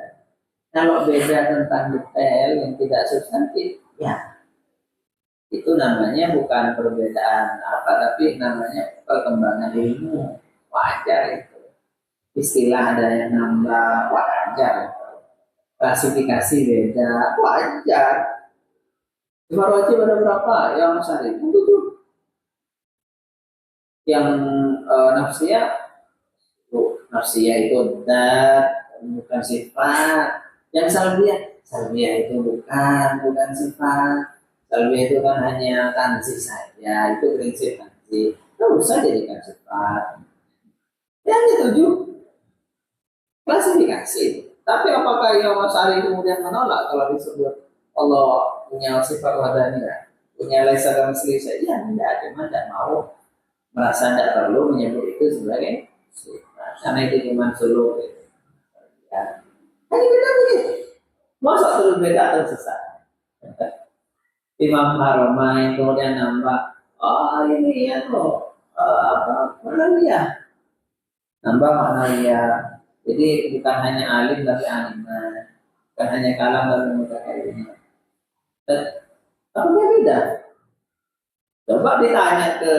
Kalau beda tentang detail yang tidak substantif, ya itu namanya bukan perbedaan apa, tapi namanya perkembangan ilmu. Wajar itu. Istilah ada yang nambah, wajar. Klasifikasi beda, wajar. Cuma wajib ada berapa? Yang Asy'ari itu 7. Yang nafsiyah itu dat, bukan sifat. Yang salbiyah itu bukan sifat. Salbiyah itu kan hanya tanzih saja, itu prinsip tanzih. Nggak usah jadikan sifat. Yang ketujuh klasifikasi. Tapi apakah Imam Asy'ari kemudian menolak kalau disebut Allah punya sifat wahdaniyah, punya laisa kamitslihi syai'un? Ya, tidak, cuma tidak mau, merasa tidak perlu menyebut itu sebagai sifat, karena itu cuma suluk. Ya. Hanya beda begitu. Masa terus beda atau sesat? Imam Haramain kemudian nambah, ini ya loh, maknawiyah, nambah maknawiyah. Jadi bukan hanya alim tapi alimah, bukan hanya kalam tapi mutakallim. Apa beda? Coba ditanya ke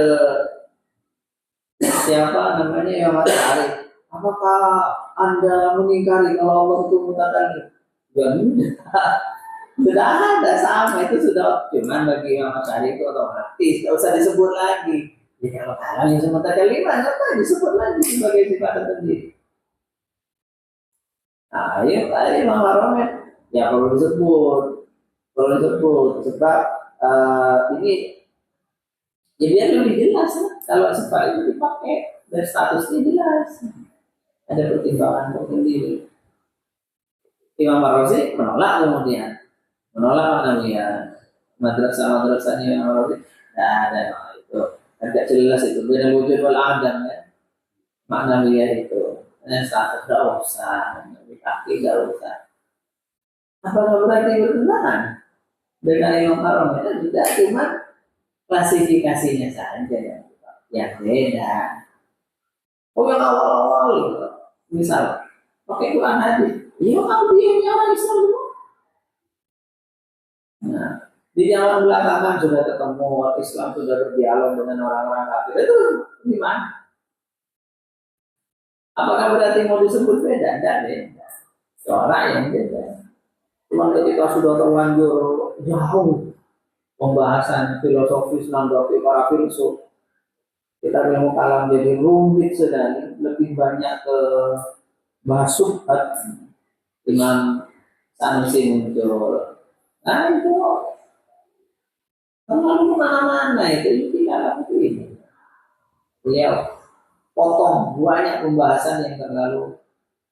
siapa namanya Imam Asy'ari, apakah Anda mengingkari kalau Allah itu mutakallim? Sudah ada sama, itu sudah, cuman bagi Imam Asy'ari itu otomatis tidak usah disebut lagi. Jadi kalau kalam yang mutakallim, apa disebut lagi sebagai sifat tersendiri? Nah, ini Imam Haramain ya perlu disebut sebab ini ya biar lebih jelas kalau sifat itu dipakai dan statusnya jelas, ada pertimbangan tersendiri. Imam Ar-Razi menolak maknawiyah, madrasahnya Imam Ar-Razi tidak ada itu, agak jelas itu beda wujud wal adam ya, maknawiyah itu hanya status, tidak usah dikaki, tidak usah. Apakah berarti bertentangan dengan Imam Haramain? Tidak, cuma klasifikasinya saja yang beda. Yang awal-awal misal pakai Quran hadis, Iya, kalau dia orang Islam semua. Nah, di zaman belakangan sudah ketemu orang Islam, sudah berdialog dengan orang-orang kafir. Itu gimana? Apakah berarti mau disebut beda? Tidak beda. Orang yang beda. Cuma ketika sudah terlanjur jauh pembahasan filosofis, menanggapi para filsuf, kita ilmu kalam jadi rumit sekali, lebih banyak ke bahas subhat. Imam Sanusi muncul. Nah itu terlalu kemana-mana itu tidak ini. Beliau potong banyak pembahasan yang terlalu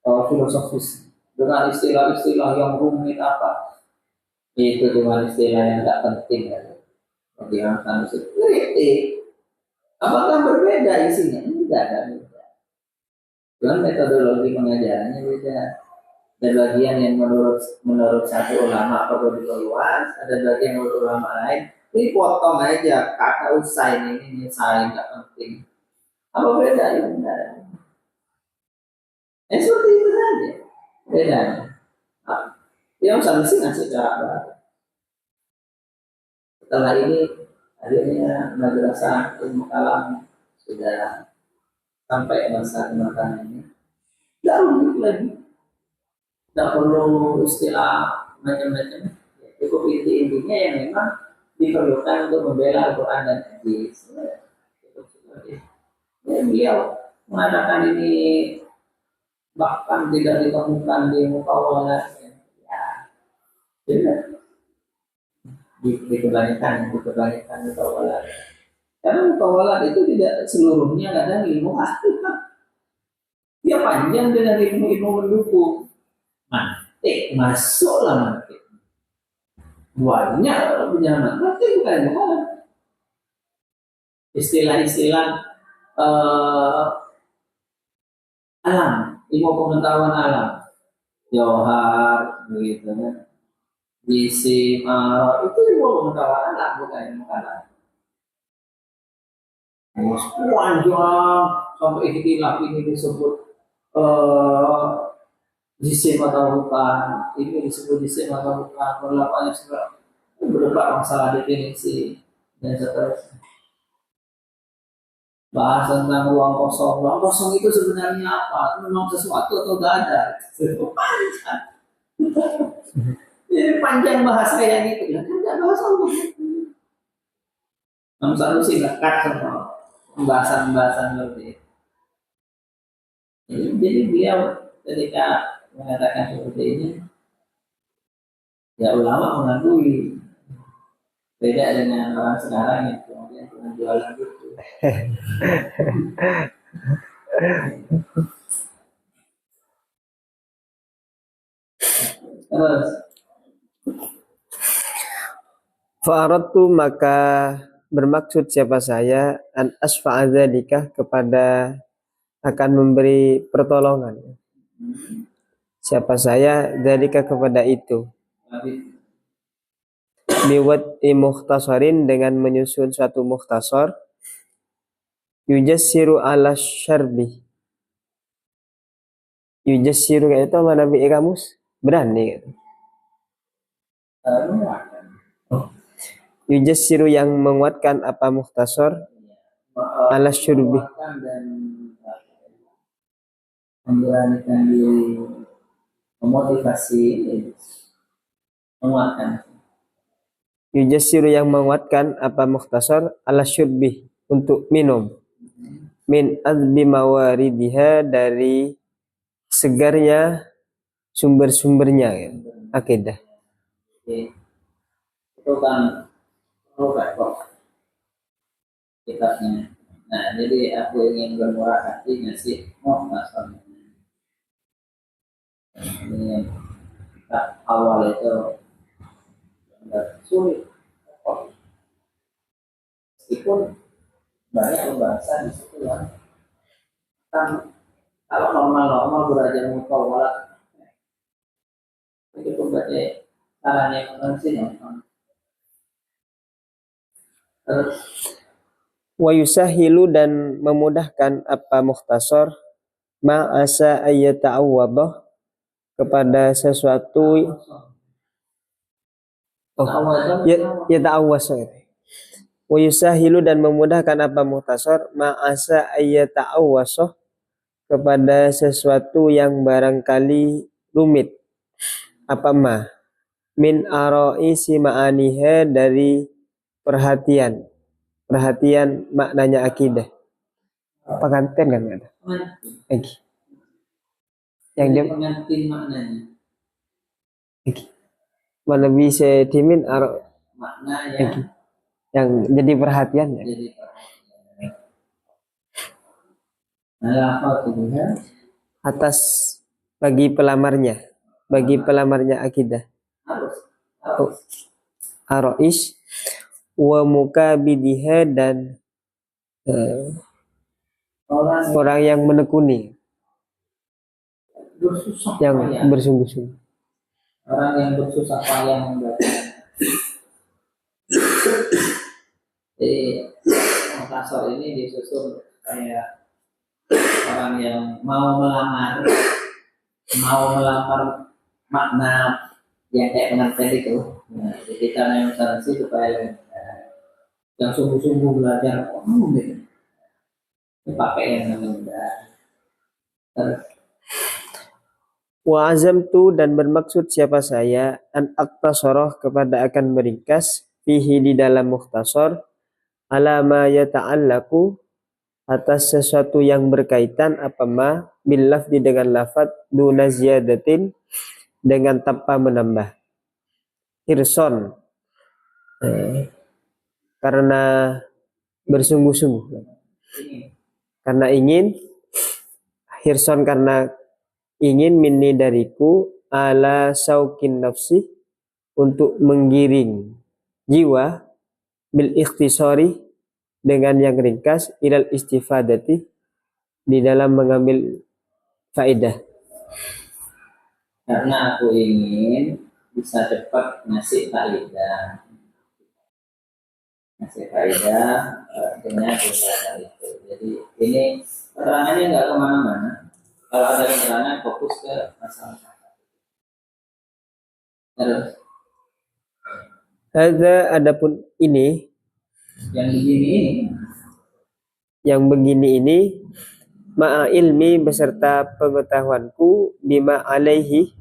filosofis dengan istilah-istilah yang rumit apa. Itu cuma istilah yang tidak penting ya. Bagi Imam Sanusi kritik. Apakah berbeda isinya? Tidak ada beda. Cuma metodologi pengajarannya beda. Ada bagian yang menurut satu ulama perlu diperluas, ada bagian menurut ulama lain ini potong aja kata usai ini nggak penting. Apa beda ya? Seperti itu saja. Beda. Yang solusi ngasih cara baru. Setelah ini akhirnya madrasah ilmu kalam sudah sampai masa kematangan ini. Tidak rumit lagi. Tidak perlu istilah macam-macam. Cukup intinya yang memang diperlukan untuk membela Al-Quran dan hadis. Ya, beliau mengatakan ini bahkan tidak ditemukan di mukawalah. Ya, dikebalikan mukawalah. Karena mukawalah itu tidak seluruhnya kadang ilmu akhirat. Dia panjang dengan ilmu-ilmu mendukung. Mantik, masuklah mantik. Banyak penjaman, mantik bukan ilmu. Istilah-istilah alam, ilmu pengetahuan alam, Johar, begitu kan, Jisim, itu ilmu pengetahuan alam, bukan ilmu alam. Panjang sampai ikhtilaf ini disebut jisim atau bukan, ini disebut jisim atau bukan, berlapannya segala berdebat masalah definisi dan seterusnya. Bahas tentang ruang kosong. Ruang kosong itu sebenarnya apa? Memang sesuatu atau tidak ada? Panjang. Jadi panjang bahasa yang itu. Ya kan tidak bahasa Allah. Imam Sanusi dekat sama pembahasan-pembahasan seperti itu. Jadi beliau ketika mengatakan seperti ini, ya ulama mengakui. Beda dengan orang sekarang yang kemudian jualan gitu. Terus Fa'aradtu maka bermaksud siapa saya an asfa'adzalika kepada akan memberi pertolongan. Siapa saya dzalika kepada itu. Biwat mukhtasarin dengan menyusun suatu mukhtasar yujassiru ala syarbi. Yujassiru itu mana bi kamus? Berani gitu. Yujassiru yang menguatkan apa mukhtasar ala syurbi. Memberanikan diri, memotivasi, menguatkan. Yujassiru yang menguatkan apa mukhtasar ala syurbi untuk minum. Min azbi mawaridiha dari segarnya sumber-sumbernya gitu. Akidah. Itu kan repot kitabnya. Nah, jadi aku ingin bermurah hati ngasih mukhtasar. Ini kitab awal itu sulit. Meskipun banyak pembahasan di situ ya. Kan kalau normal belajar mukawalah itu baca caranya mengenai terus Wa yusahilu dan memudahkan apa mukhtasar ma'asa ayyata'awwadah kepada sesuatu ya ta'awwas wa yusahilu dan memudahkan apa muhtasar ma'asa ayyata'awwasoh kepada sesuatu yang barangkali rumit apa min aro'isi ma'aniha dari perhatian maknanya akidah pengantin kan ada lagi yang dia pengantin maknanya lagi mana bisa dimin makna lagi yang jadi perhatian ya. jadi atas bagi pelamarnya akidah arois wa mukabidiha dan orang yang menekuni yang bersungguh-sungguh orang yang bersusah payah membaca. Jadi muhtasar ini disusun kayak orang yang mau melamar makna yang kayak pengantin itu. Nah, jadi kita memang supaya yang sungguh-sungguh belajar gitu. Pakai yang mudah. Wa azamtu dan bermaksud siapa saya an aqtasarah kepada akan meringkas fihi di dalam mukhtasar ala ma yata'allaku atas sesuatu yang berkaitan apa ma bil lafzi dengan lafaz duna ziyadatin dengan tanpa menambah hirson karena bersungguh-sungguh karena ingin hirson karena ingin minni dariku ala saukin nafsi untuk menggiring jiwa bil ikhtisari dengan yang ringkas ilal istifadati di dalam mengambil faedah karena aku ingin bisa cepat ngasih faedah dengan usaha itu. Jadi ini keterangannya nggak kemana-mana. Kalau ada keterangan fokus ke masalah. Terus. Adapun ini yang begini ini ma'a ilmi beserta pengetahuanku bima alaihi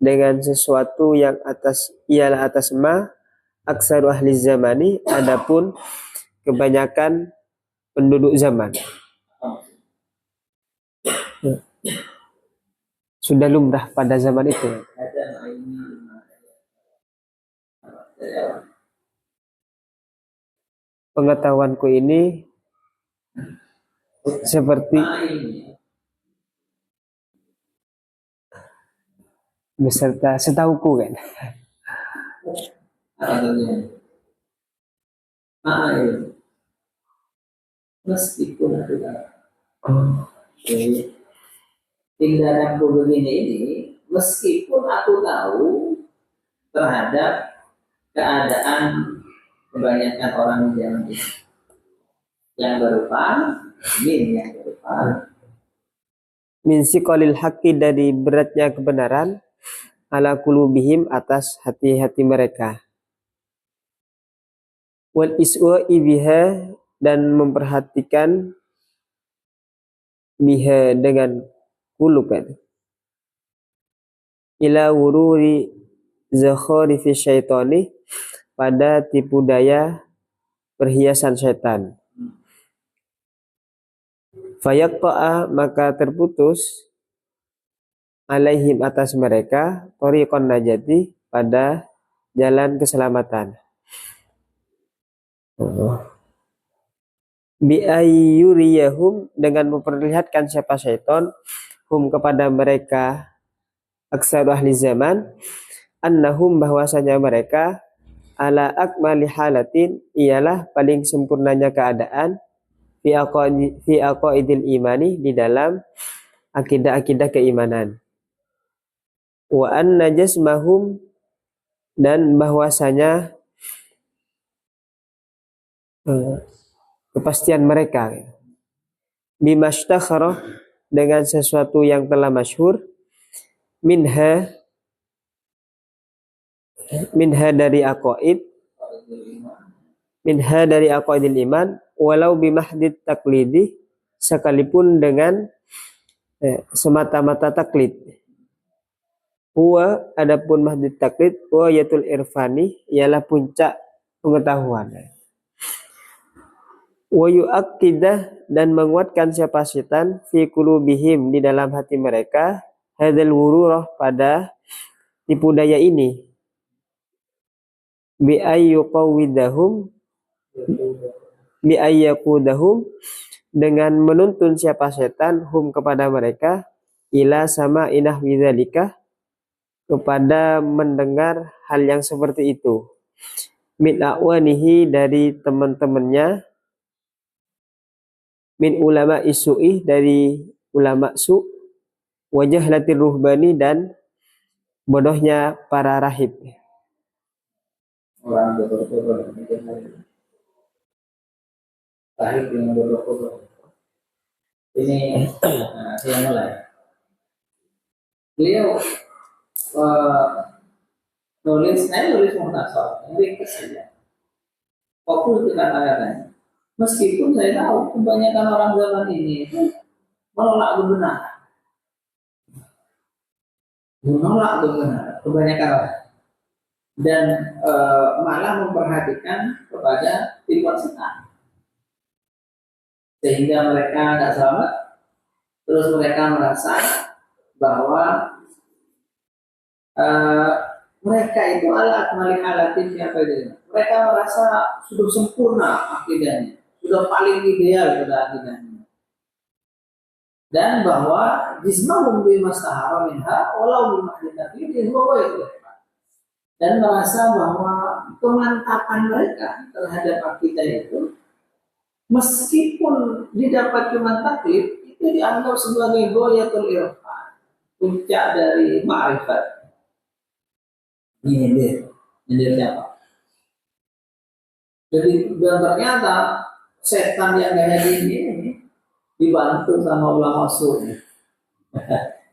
dengan sesuatu yang ialah atas ma aksaru ahli zamani adapun kebanyakan penduduk zaman sudah lumrah pada zaman itu. Pengetahuanku ini seperti beserta setauku kan. Meskipun aku tindakanku begini ini, meskipun aku tahu terhadap keadaan kebanyakan orang di zaman ini yang berupa min siqalil haqqi dari beratnya kebenaran ala qulubihim atas hati-hati mereka wal iswa'i biha dan memperhatikan biha dengan qulub ila wururi zakharifi syaitani pada tipu daya perhiasan setan. Fayaqta'a maka terputus alaihim atas mereka tariqon najati pada jalan keselamatan. Bi ayyuriyahum dengan memperlihatkan siapa syaitan hum kepada mereka aksaru ahli zaman annahum bahwasanya mereka ala akmali halatin ialah paling sempurnanya keadaan fi aqaidil imani di dalam akidah-akidah keimanan wa anna jasmahum dan bahwasanya kepastian mereka bimastakharah dengan sesuatu yang telah masyhur minha dari aqaid, minha dari aqaidil iman, walau bimahdid taklidi, sekalipun dengan semata-mata taklid. Huwa, adapun mahdid taklid, huwa yatul irfani, ialah puncak pengetahuan. Wa yu'akkidah, dan menguatkan siapa setan fi qulubihim, di dalam hati mereka, hadzal wururah, pada tipu daya ini, bi ayyuqawidahum, bi ayyakudahum, dengan menuntun siapa setan hum, kepada mereka, ila sama inah widzalika, kepada mendengar hal yang seperti itu, min a'wanihi, dari teman-temannya, min ulama isu'i, dari ulama su, wajah latir ruhbani, dan bodohnya para rahib. Orang bodoh-bodoh, rahib yang bodoh-bodoh. Ini saya mulai. Beliau nulis muhtasar, ringkas saja. Fokus dengan ayatnya. Meskipun saya tahu kebanyakan orang zaman ini itu menolak kebenaran, kebanyakan orang, dan malah memperhatikan kepada tipuan setan, sehingga mereka tidak selamat. Terus mereka merasa bahwa mereka itu ala akmali halatin, siapa itu? Mereka merasa sudah sempurna akidahnya, sudah paling ideal pada akidahnya, dan bahwa jismahum bimastahara minha walau bimahdidati bahwa itu, dan merasa bahwa kemantapan mereka terhadap akidah itu, meskipun didapat cuma taklid, itu dianggap sebagai ghayatul irfan, puncak dari ma'rifat. Ini siapa? Jadi, dan ternyata setan yang kayak ini dibantu sama ulama usul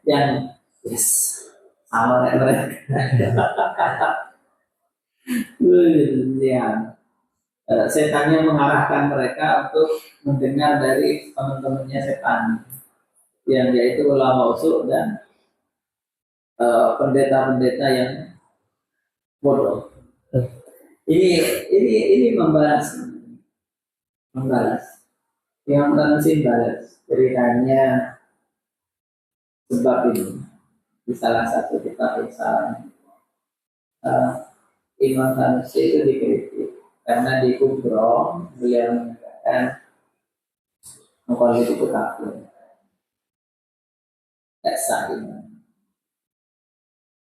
yang sama kayak mereka. Setannya mengarahkan mereka untuk mendengar dari teman-temannya setan, yang yaitu ulama usul dan pendeta-pendeta yang bodoh. Ini membalas yang mesti balas ceritanya sebab ini di salah satu kitab Islam. Imam Sanusi itu dikritik karena di Kubro beliau mengatakan mukallid itu kafir, tidak sah.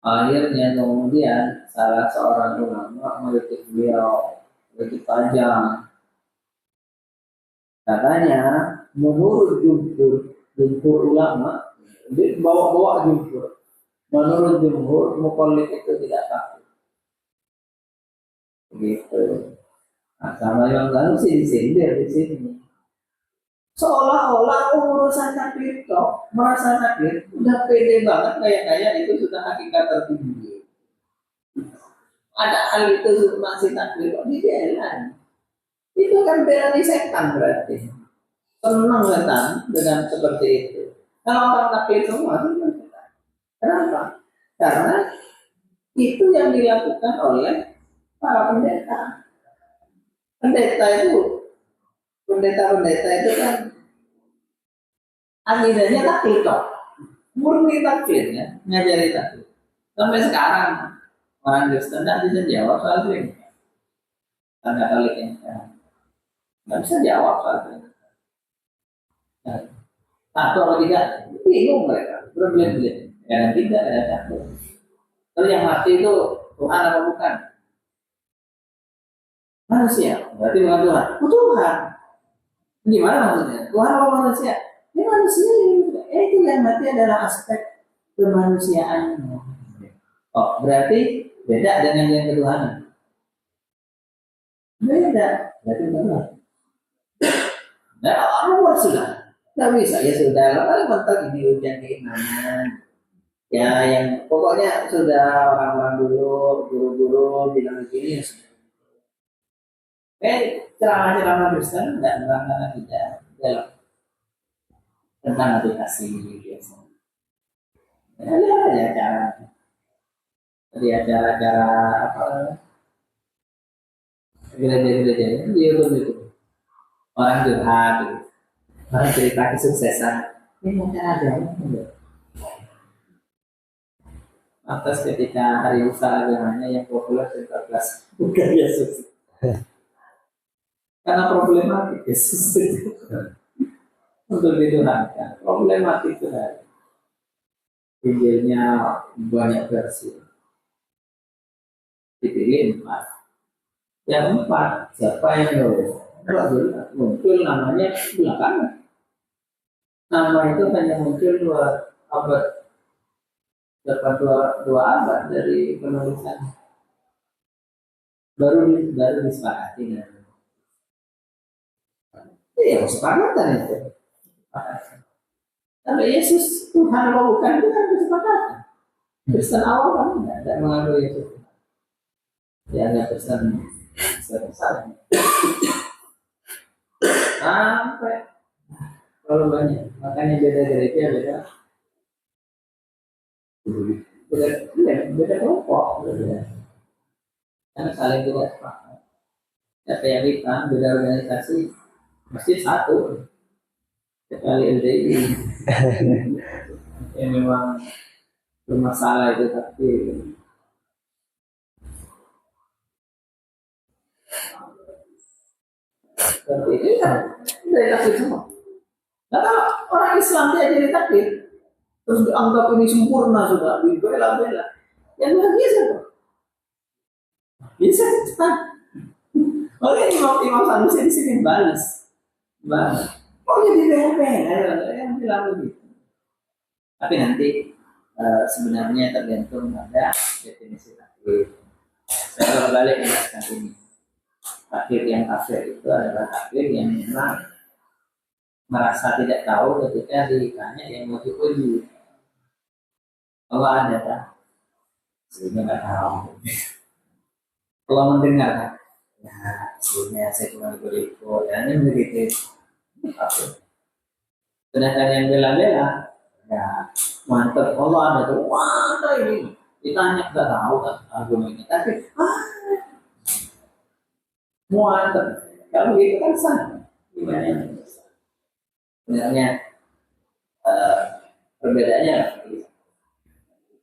Akhirnya kemudian salah seorang ulama mengkritik beliau, kritik tajam. Katanya menurut jumhur ulama, bawa jumhur, menurut jumhur mukallid itu tidak kafir. Begitu. Nah, sama yang lalu sih disindir di sini. Seolah-olah urusan takdir kok merasa takdir, udah pede banget kayak itu sudah hakikat tertinggi. Ada hal itu masih takdir kok dibela. Itu kan bela setan berarti. Senang setan dengan seperti itu. Kalau orang takdir semua itu setan. Kenapa? Karena itu yang dilakukan oleh para pendeta. Pendeta itu kan akidahnya taklid kok, murni taklid ya, ngajari taklid. Sampai sekarang orang Kristen tidak bisa jawab soal ini. Tanda kali ini, nggak bisa jawab soal ini. Satu atau tidak, bingung mereka, berbelit-belit. Yang tidak ada satu. Terus yang mati itu Tuhan apa bukan? Manusia, berarti bukan Tuhan. Tuhan. Gimana maksudnya? Tuhan apa manusia? Ini manusia juga. Itu yang mati adalah aspek kemanusiaannya. Oh, berarti beda dengan yang ketuhanan. Beda. Berarti benar. Nah, orang sudah. Tidak bisa, ya sudah. Kalau mentok ini ujian keimanan. Ya, yang pokoknya sudah orang-orang dulu, guru-guru bilang begini ya sudah. Ceramah-ceramah Kristen enggak menerangkan tidak dalam tentang aplikasi biasa. Ya, lihat aja cara, jadi acara-acara apa gereja-gereja itu di YouTube itu orang curhat, gitu. Orang cerita kesuksesan. Ini mungkin ada, atas ketika hari usaha agamanya yang populer 14 bukan Yesus karena problematik Yesus itu untuk dituhankan problematik itu hari Injilnya banyak versi dipilih 4 yang 4 siapa yang muncul namanya belakangan nama itu hanya muncul 2 abad dapat 2 abad dari penulisan baru disepakati ya kesepakatan itu. Tapi Yesus Tuhan apa bukan itu kan kesepakatan. Kristen awal kan tidak mengakui Yesus. Ya nggak Kristen besar. Sampai kalau banyak, makanya beda gereja beda kelompok, karena saling tidak sepakat. Siapa yang hitam beda organisasi mesti satu. Sekali LDI yang memang bermasalah itu tapi seperti itu kan dari takdir semua. Nah kalau orang Islam dia jadi takdir terus dianggap ini sempurna sudah dibela-bela, yang bahagia siapa? Bisa cepat. Makanya Imam Sanusi di sini balas. Oh jadi bela-bela yang bilang begitu. Tapi nanti sebenarnya tergantung pada definisi takdir. Saya berbalik menjelaskan ini. Takdir yang kafir itu adalah takdir yang memang merasa tidak tahu ketika ditanya yang mau diuji. Allah ada tak? Sehingga nggak tahu. Kalau mendengar kan? Ya, sebelumnya saya cuma diberi info, dan ini begitu. Sedangkan yang bela-bela, ya mantap Allah ada tuh, wah ini ditanya nggak tahu kan argumennya, tapi mantap. Kalau gitu kan sama, gimana? Sebenarnya perbedaannya,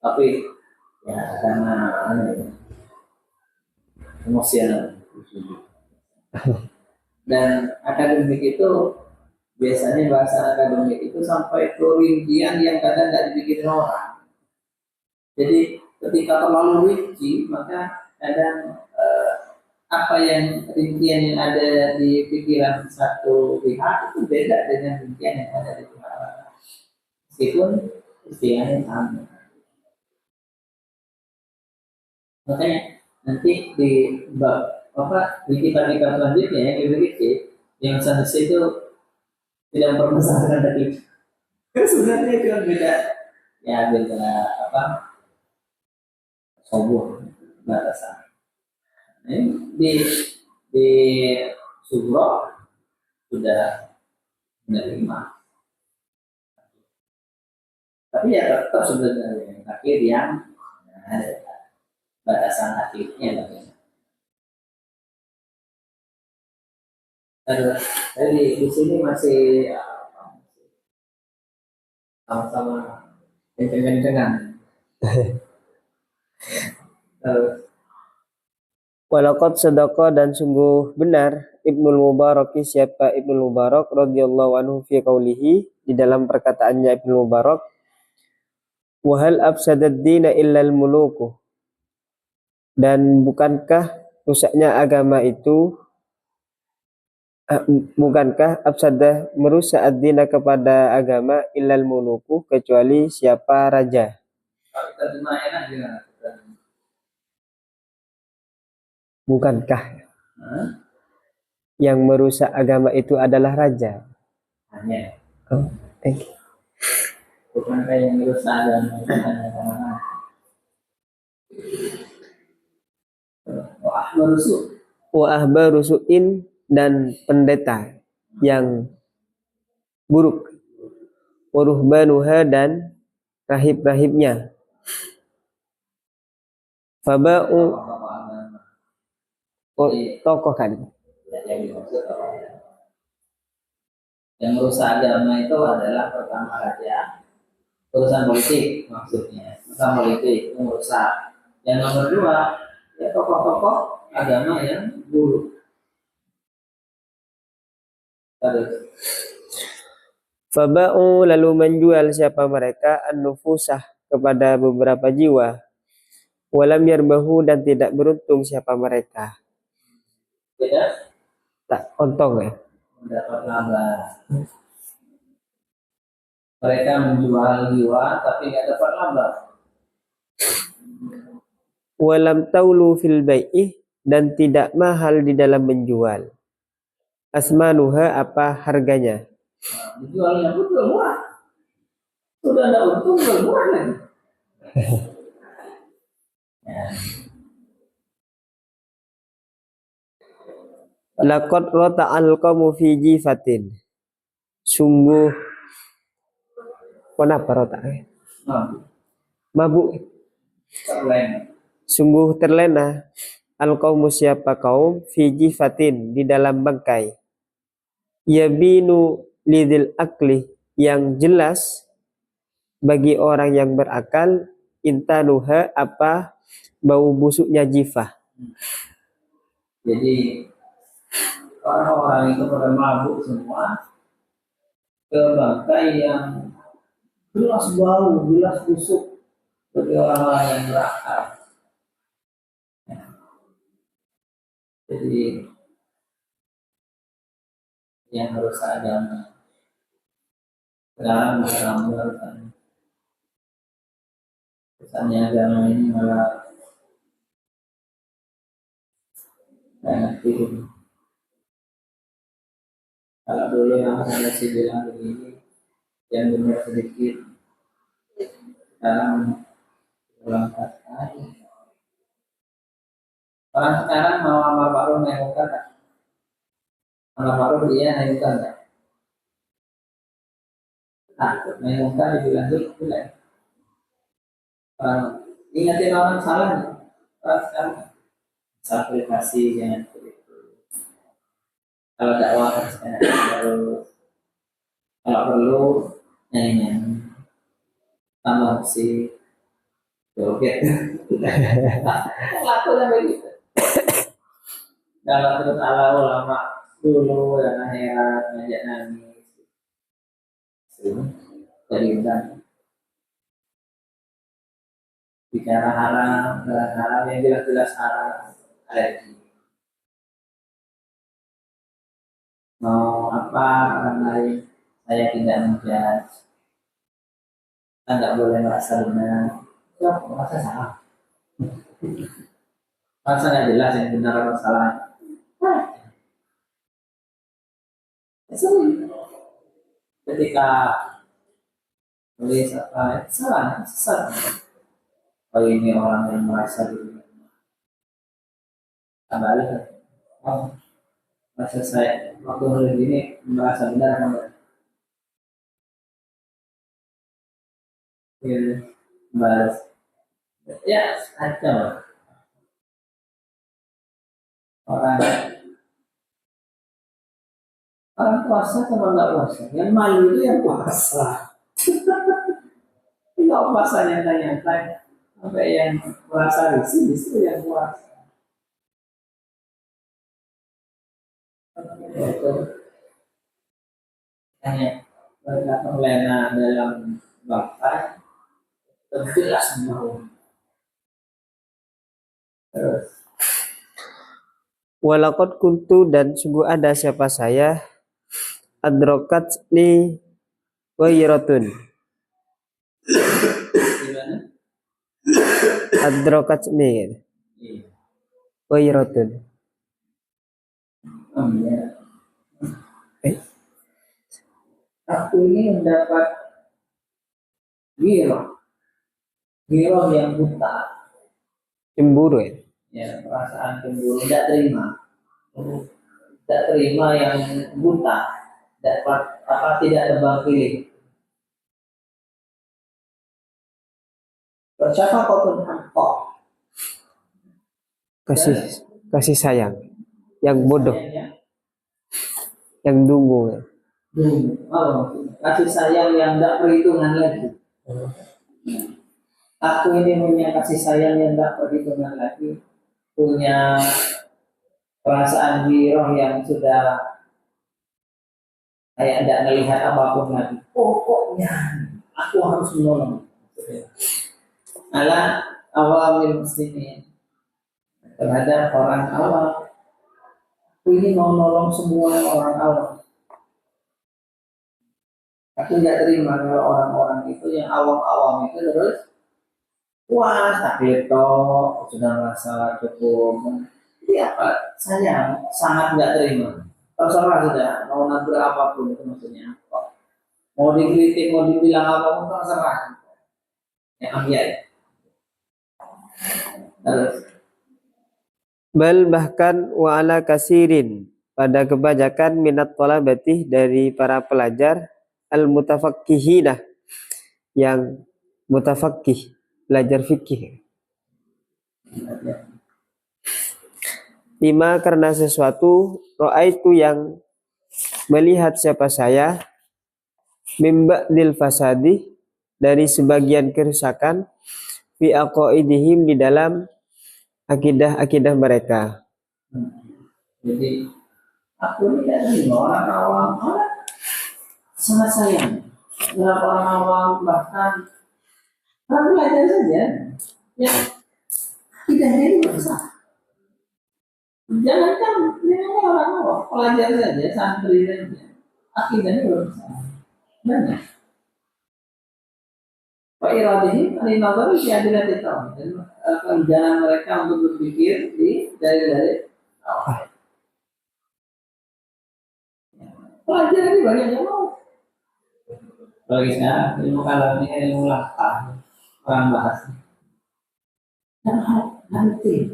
tapi ya karena emosional. Dan akademik itu biasanya bahasa akademik itu sampai ke rincian yang kadang nggak dipikirin orang. Jadi ketika terlalu rinci maka kadang apa yang rincian yang ada di pikiran satu pihak itu beda dengan rincian yang ada di pihak lain. Meskipun istilah sama. Makanya nanti di bab di kitab-kitab selanjutnya yang dimiliki yang sanusi itu tidak mempermasalahkan tadi. Sebenarnya itu beda, ya beda sombong batasan. Di Sugro sudah menerima, tapi ya tetap sebenarnya takdir yang ada batasan takdirnya bagaimana. Jadi di sini masih sama-sama kenceng-kencengan. Walaqad sadaqa dan sungguh benar Ibnul Mubarak, siapa Ibnul Mubarak radhiyallahu anhu fi qaulihi, di dalam perkataannya Ibnul Mubarak, wa hal afsadad dina illal muluku, dan bukankah rusaknya agama itu bukankah afsadah merusak ad-dina kepada agama illal muluku, kecuali siapa raja. Bukankah yang merusak agama itu adalah raja? Hanya. Oh, thank you. bukan kayak yang merusak agama itu hanya karena wah merusuk. Wa ahbaru su'in, dan pendeta yang buruk. Wa ruhbanuha, dan rahib-rahibnya. Faba'u, Tokoh-tokoh agama. oh, tokoh kan. Yang dimaksud tokoh. Yang merusak agama itu adalah pertama raja, urusan politik maksudnya, urusan politik itu merusak. Yang nomor dua, ya tokoh-tokoh agama yang buruk. Terus, Faba'u, lalu menjual siapa mereka an-nufusah, kepada beberapa jiwa. Walam yarbahu, dan tidak beruntung siapa mereka. tidak Tak untung ya. mendapat laba. Mereka menjual jiwa tapi nggak dapat laba. Walam taulu fil bai'ih, dan tidak mahal di dalam menjual. Asmanuha, apa harganya. Nah, dijualnya pun jual murah. Sudah ada untung jual murah lagi. Ya. Laqad rata'al qawmu fi jifatin. Sungguh, kenapa rota'nya? Nah, Mabuk. lain. Sungguh terlena al-qawmu, siapa kaum, fi jifatin, di dalam bangkai. Yabinu lidil akli, yang jelas bagi orang yang berakal, intanuha, apa bau busuknya jifah. Jadi orang-orang itu pada mabuk semua ke bangkai yang jelas bau, jelas busuk bagi orang-orang yang berakal. Jadi yang harus agama sekarang bergambar kan, kesannya agama ini malah banyak turun. Kalau dulu yang saya sih bilang begini, yang benar sedikit, sekarang berangkat. Orang sekarang mau amal ma'ruf nahi munkar kan? Amal ma'ruf dia nahi munkar kan? Takut nahi munkar dibilang dulu boleh. Ingatin orang salah nih. Orang sekarang aplikasi jangan begitu. Kalau dakwah harus perlu, kalau perlu nyanyi tambah si joget. Laku sampai gitu. Kalau terus ala ulama dulu yang akhirat ngajak nangis. Jadi undang bicara haram, haram yang jelas-jelas haram. Ada mau apa orang lain, saya tidak menjudge. Kita nggak boleh merasa benar. Ya, merasa salah. Merasa nggak jelas yang benar atau salah. Ketika tulis apa salah, sesat. Kalau ini orang yang merasa diri kembali, oh, masa saya waktu hari ini merasa benar apa enggak? Balas, ya ada orang orang puasa sama nggak puasa, yang malu itu yang puasa. Nggak puasanya tanya-tanya, sampai yang merasa risih itu yang puasa. Itu hanya mereka terlena dalam bangkai, terjelas mau. Terus Walakot kuntu, dan sungguh ada siapa saya, adrokat ni wairatun. gimana? Adrokat ni Iya. wairatun. Ya. Eh? Aku ini mendapat Giroh, giroh yang buta, Cemburu ya. ya perasaan cemburu, tidak terima yang buta, tidak tebang pilih. Siapa kau pun kok Kasih kasih sayang yang bodoh, yang dungu ya. Kasih sayang yang tidak perhitungan lagi. Aku ini punya kasih sayang yang tidak perhitungan lagi, punya perasaan giroh yang sudah kayak tidak melihat apapun lagi. Pokoknya aku harus menolong. Ala awamil muslimin, terhadap orang awam. Aku ini mau nolong semua orang awam. Aku nggak terima kalau orang-orang itu yang awam-awam itu terus wah sakit toh sudah merasa cukup. Ini apa? Saya sangat nggak terima. Terserah sudah mau nabrak apapun itu maksudnya apa? Mau dikritik, mau dibilang apapun terserah. Ya ambil. Terus Bal bahkan wa ala kasirin, pada kebanyakan minat thalabati dari para pelajar al-mutafaqqihina, yang mutafaqqih, belajar fikih. Lima, karena sesuatu ro'aitu yang melihat siapa saya, mimba'dil fasadi, dari sebagian kerusakan, fi aqaidihim, di dalam akidah-akidah mereka. jadi aku tidak terima orang awam, orang sangat sayang. Beberapa orang awam bahkan orang belajar saja, ya akidahnya itu besar. Jangankan dengan orang awam, pelajar saja, santri saja, akidahnya besar. Banyak. Pak Iradihim alinadhar fi adillati tauhid, dan kejalan mereka untuk berpikir dari awal. Pelajar ini banyak yang mau. Bagi saya ilmu kalam ini ilmu langkah orang bahas. Dan nanti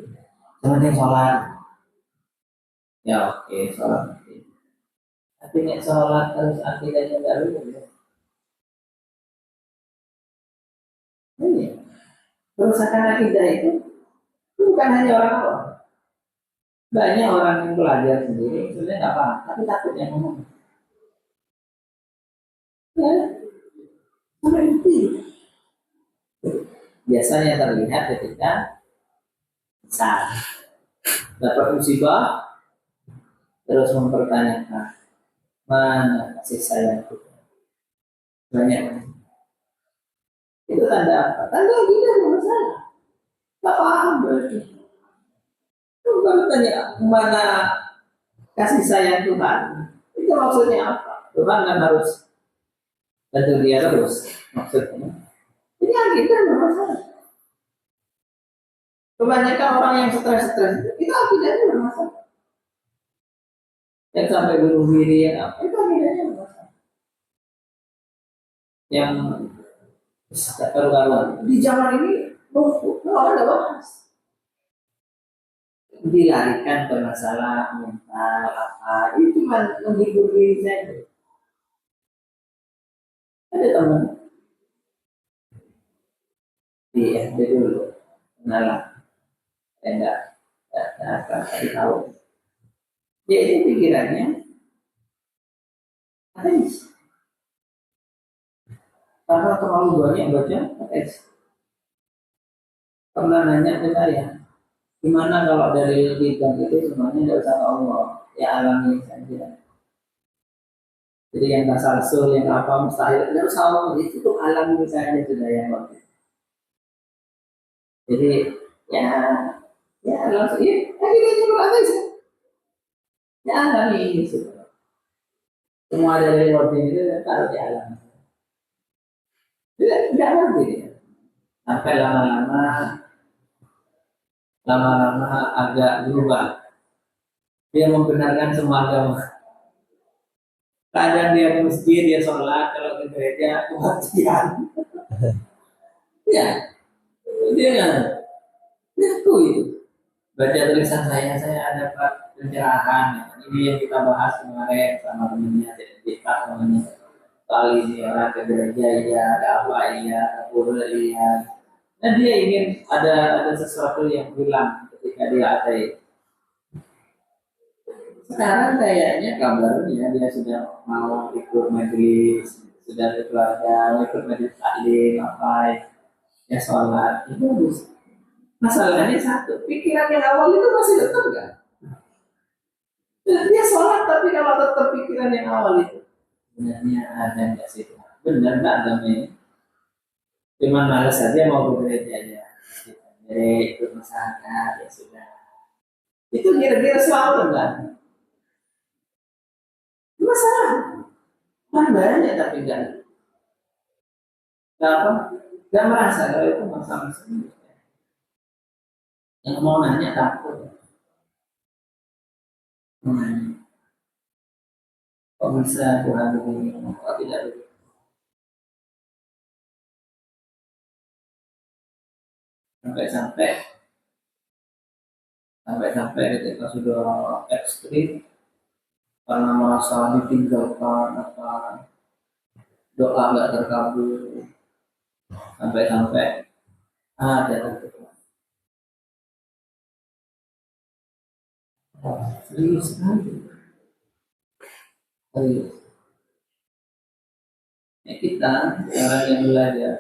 sebenarnya sholat, ya oke sholat nanti. Tapi nek sholat terus akidahnya nggak lulus. Ini kerusakan akidah itu bukan hanya orang awam. Banyak orang yang belajar sendiri sebenarnya nggak paham, tapi takutnya ngomong. Ya, berhenti. Biasanya terlihat ketika saat dapat musibah terus mempertanyakan mana kasih sayang kita. Banyak. Itu tanda apa? Tanda kita bermasalah. Tak paham berarti. Baru tanya mana kasih sayang Tuhan. Itu maksudnya apa? Tuhan kan harus bantu dia terus. Maksudnya. Ini akidah bermasalah. Kebanyakan orang yang stres itu akidahnya bermasalah. Yang sampai bunuh diri yang apa itu akidahnya bermasalah. Yang karuan di zaman ini orang ada bahas. Dilarikan ke masalah mental apa itu cuma menghibur diri saja. Ada teman di SD dulu kenalan. Enggak akan tahu. Dia itu pikirannya ateis. Karena terlalu banyak baca ateis. Pernah nanya ke saya, gimana kalau dari bidang itu semuanya tidak usah ke Allah, ya alami saja. Jadi yang tasalsul, yang apa mustahil, tidak usah Allah, itu alami saja sudah yang waktu. Jadi ya langsung ya kita juga ateis. Ya alami ini sudah. Semua dari waktu itu taruh di alam. Tidak ngerti dia. Sampai lama-lama agak berubah. Dia membenarkan semua agama. Kadang dia ke masjid, dia sholat, kalau ke gereja kematian. Ya, dia ngaku itu. Baca tulisan saya dapat pencerahan. Ini yang kita bahas kemarin sama temennya, kita namanya. Kali ini orang ke gereja, iya, ada apa, iya, ada pura, iya. Dan dia ingin ada sesuatu yang hilang ketika dia ada itu. Sekarang kayaknya kabarnya dia sudah mau ikut majelis, sudah berkeluarga, mau ikut majelis taklim, apa ya sholat. Itu bagus. Masalahnya satu, pikiran yang awal itu masih tetap kan? Dia sholat tapi kalau tetap pikiran yang awal itu sebenarnya ada nggak sih? Benar nggak agama ini? Cuman malas saja mau ke gereja aja. Jadi ikut masyarakat ya sudah. Itu kira-kira selalu kan? Masalah kan banyak tapi nggak apa, nggak merasa kalau itu masalah sendiri. Yang mau nanya takut. Kok bisa Tuhan begini? Kok tidak begitu? Sampai ketika sudah ekstrim karena merasa ditinggalkan apa doa nggak terkabul sampai ada serius sekali serius. Ya, kita orang yang belajar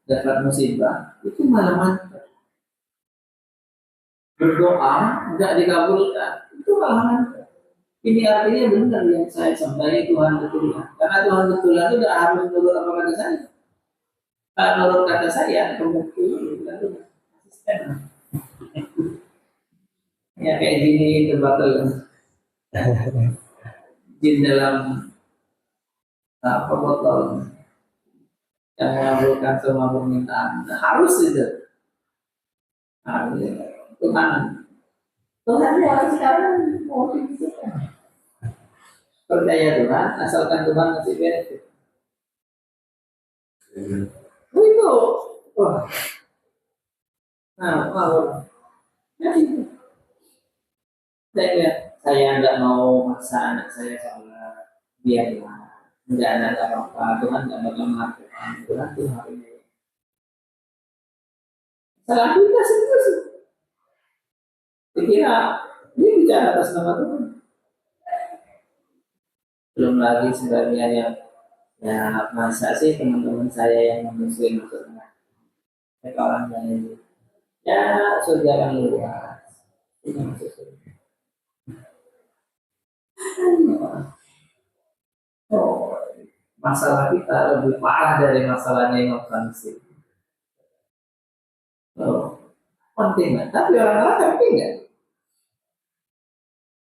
dapat musibah itu malah mantap, berdoa nggak dikabulkan itu malah mantap. Ini artinya benar yang saya sampaikan Tuhan betulan, karena Tuhan betulan itu tidak harus menurut apa kata saya. Kalau menurut kata saya kebetulan itu asisten ya kayak gini terbakal jin dalam apa botol yang mengabulkan semua permintaan. Nah, harus itu harus Tuhan ya orang sekarang mau dibisarkan percaya Tuhan asalkan Tuhan masih benefit. Itu wah nah jadi saya nggak mau maksa anak saya sholat biarlah nggak ada apa-apa Tuhan nggak bakal melakukan Tuhan tuh hari ini salah kita serius dikira dia bicara atas nama Tuhan belum lagi sebenarnya yang ya masa sih teman-teman saya yang muslim maksudnya mereka orang lain ya surga kan luas itu maksudnya oh masalah kita lebih parah dari masalahnya yang transisi. Oh, penting kan? Tapi orang-orang penting kan?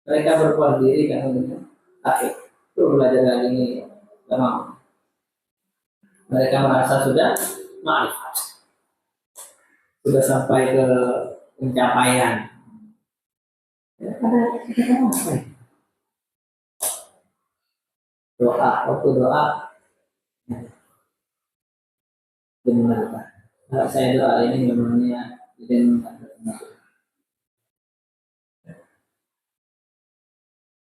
Mereka berpuas diri kan untuk tapi itu belajar lagi ini memang mereka merasa sudah makrifat, sudah sampai ke pencapaian. Ya, kita apa? Doa, waktu doa, benar. Kalau saya doa ini memangnya tidak.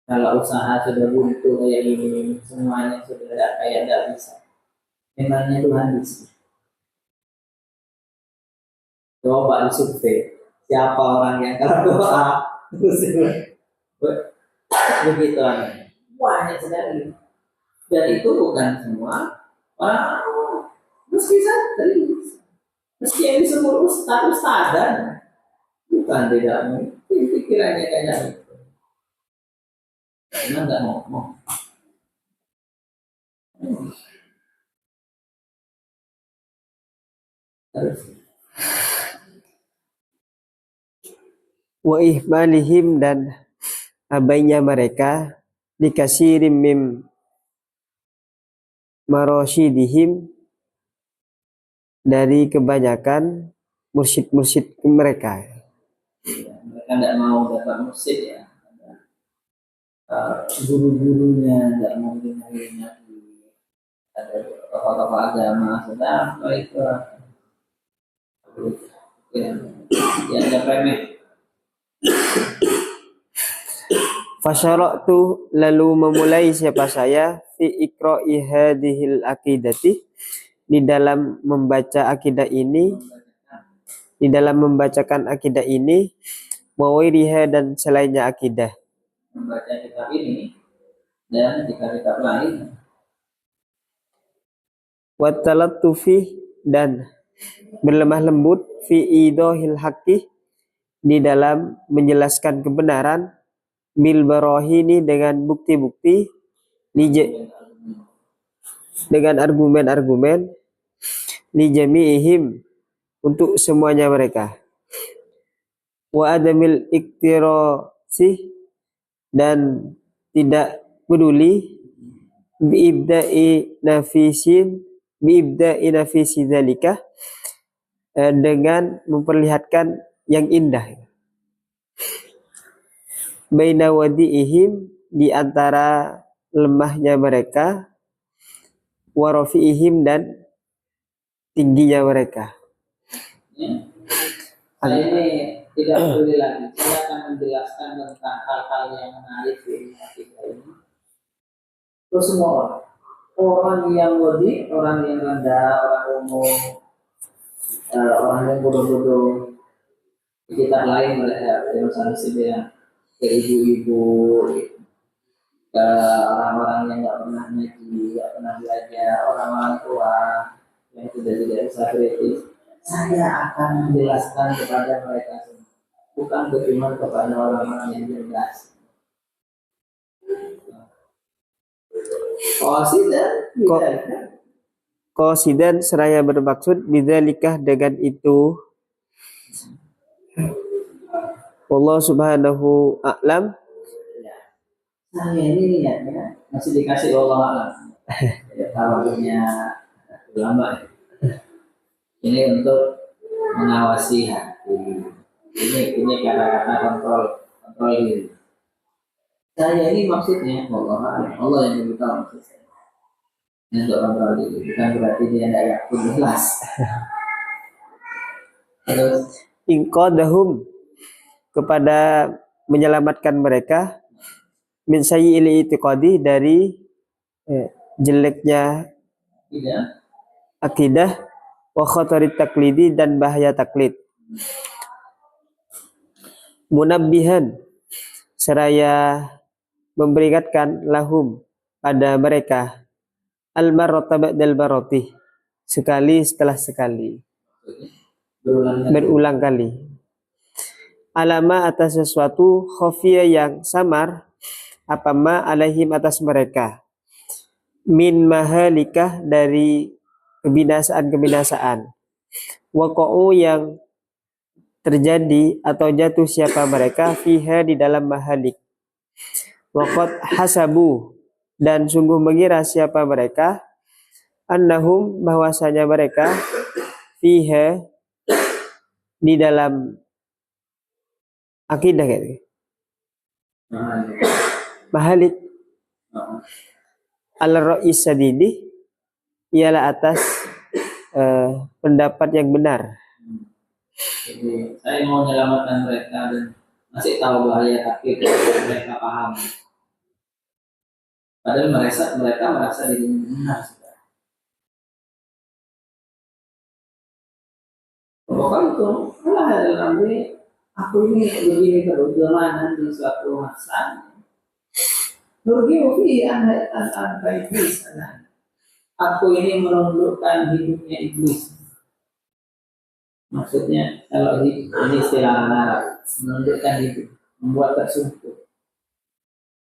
Kalau usaha sudah buntu kayak gini, semuanya sudah kayak tidak bisa. Memangnya Tuhan bisa. Coba disurvei siapa orang yang kalau doa begitu aneh. Banyak sekali. Dan itu bukan semua orang meski santri, meski yang disebut ustaz dan bukan tidak mungkin pikirannya kayak gitu. Karena nggak ngomong. Terus Wa ihmalihim dan abainya mereka dikasirim mim marosyidihim dari kebanyakan mursyid-mursyid mereka. ya, mereka tidak mau dapat musik ya. Guru-gurunya tidak mau dengerin lagi. Ada tokoh-tokoh agama sudah baik yang remeh. Fasyara'tu, lalu memulai siapa saya fi iqra'i hadhil aqidati, di dalam membaca akidah ini, di dalam membacakan akidah ini, wa wairiha, dan selainnya akidah, Membaca kitab ini dan kitab-kitab lain, wa talattufi, dan berlemah lembut fi idahil haqqi, di dalam menjelaskan kebenaran, bil barahini, dengan bukti-bukti, dengan argumen-argumen, li jami'ihim, untuk semuanya mereka, wa adamil iktirasi, dan tidak peduli, biibda'i nafisi dzalika, dengan memperlihatkan yang indah, baina wadi'ihim, di antara lemahnya mereka, wa rafi'ihim, dan tingginya mereka. Saya ini tidak peduli lagi. Saya akan menjelaskan tentang hal-hal yang menarik di akidah ini. Terus semua orang yang wadi, orang yang rendah, orang umum, orang yang bodoh-bodoh, di kitab lain mereka misalnya sebenarnya ke ibu-ibu, ke orang-orang yang nggak pernah ngaji, nggak pernah belajar, orang-orang tua yang sudah tidak bisa kritis. Saya akan menjelaskan kepada mereka semua, bukan cuma kepada orang-orang yang cerdas. Qasidan, seraya bermaksud, bidzalika, dengan itu. Allah subhanahu a'lam. Saya ini niatnya masih dikasih Allah alam. Kalau punya ulama ini untuk mengawasi hati. Ini kata-kata kontrol diri. Saya ini maksudnya Allah yang beritahu maksud saya. Untuk kontrol diri, bukan berarti dia tidak yakin jelas. Terus Inqadahum, kepada menyelamatkan mereka, min sayyi'il i'tiqadi, dari jeleknya akidah, wa khatarit taklidi, dan bahaya taklid. Munabbihan, seraya memperingatkan, lahum, pada mereka, al-marrata ba'dal marrati, sekali setelah sekali, berulang kali, alama, atas sesuatu, khafiyah, yang samar, apama alaihim, atas mereka, min mahalikah, dari kebinasaan-kebinasaan, waqa'u, yang terjadi atau jatuh siapa mereka, fiha, di dalam mahalik, waqad hasabu, dan sungguh mengira siapa mereka, annahum, bahwasanya mereka, fiha, di dalam akidah, gitu. Mahalik al-ra'is sadidi, ialah atas pendapat yang benar. jadi saya mau menyelamatkan mereka dan masih tahu bahaya takdir mereka paham. Padahal mereka merasa dirinya benar. Pokoknya itu, kalau ada nanti aku ini begini terus jalanan di suatu masa. Nurgiu fi an iblis. Aku ini menundukkan hidupnya iblis. Maksudnya kalau ini istilah Arab, menundukkan hidup, membuat tersungkur.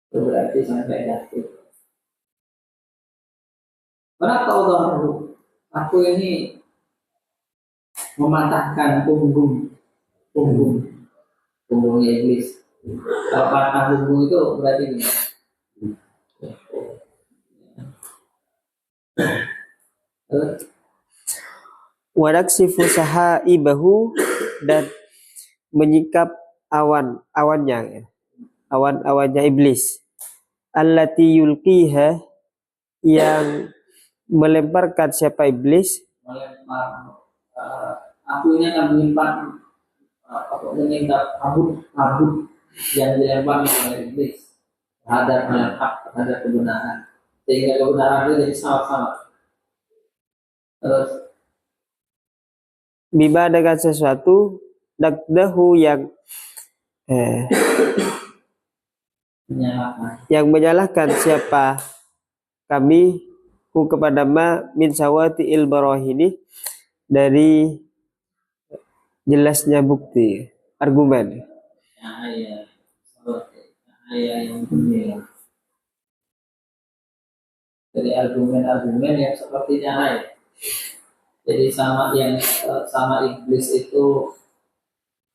Itu berarti sampai jatuh. Kenapa Allah, aku ini mematahkan punggungnya iblis. Kalau patah punggung itu berarti gimana? Wadaksifu sahaibahu, dan menyingkap awan-awannya, awan-awannya iblis, allati yulqiha, yang melemparkan siapa iblis melempar apinya kan menyimpan meningkat kabut yang dilempar oleh iblis terhadap hak terhadap kebenaran, sehingga kebenaran itu jadi sama-sama. Terus bima dengan sesuatu nakdahu yang menyalahkan yang menyalahkan siapa kami hu kepada ma min sawati il barahini dari jelasnya bukti argumen. cahaya seperti cahaya yang gemilang dari argumen-argumen yang seperti cahaya. Jadi sama yang sama iblis itu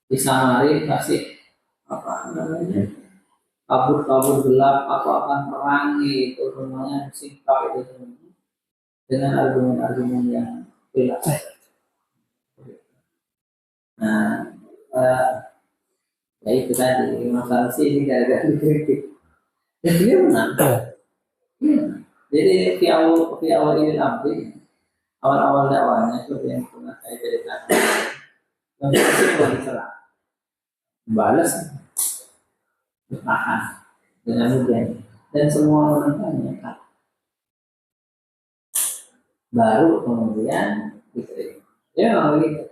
disamari kasih apa namanya kabut-kabut gelap, aku akan perangi itu semuanya, singkap itu semuanya dengan argumen-argumen yang jelas. Nah, ya itu tadi masalah sini gara-gara dikritik. Dan dia menang. Jadi di awal ini abdi, awal-awal dakwahnya itu yang pernah saya ceritakan. Yang itu diserang, balas, bertahan dengan mudah, dan semua orang tanya. Baru kemudian diterima. Ya memang begitu.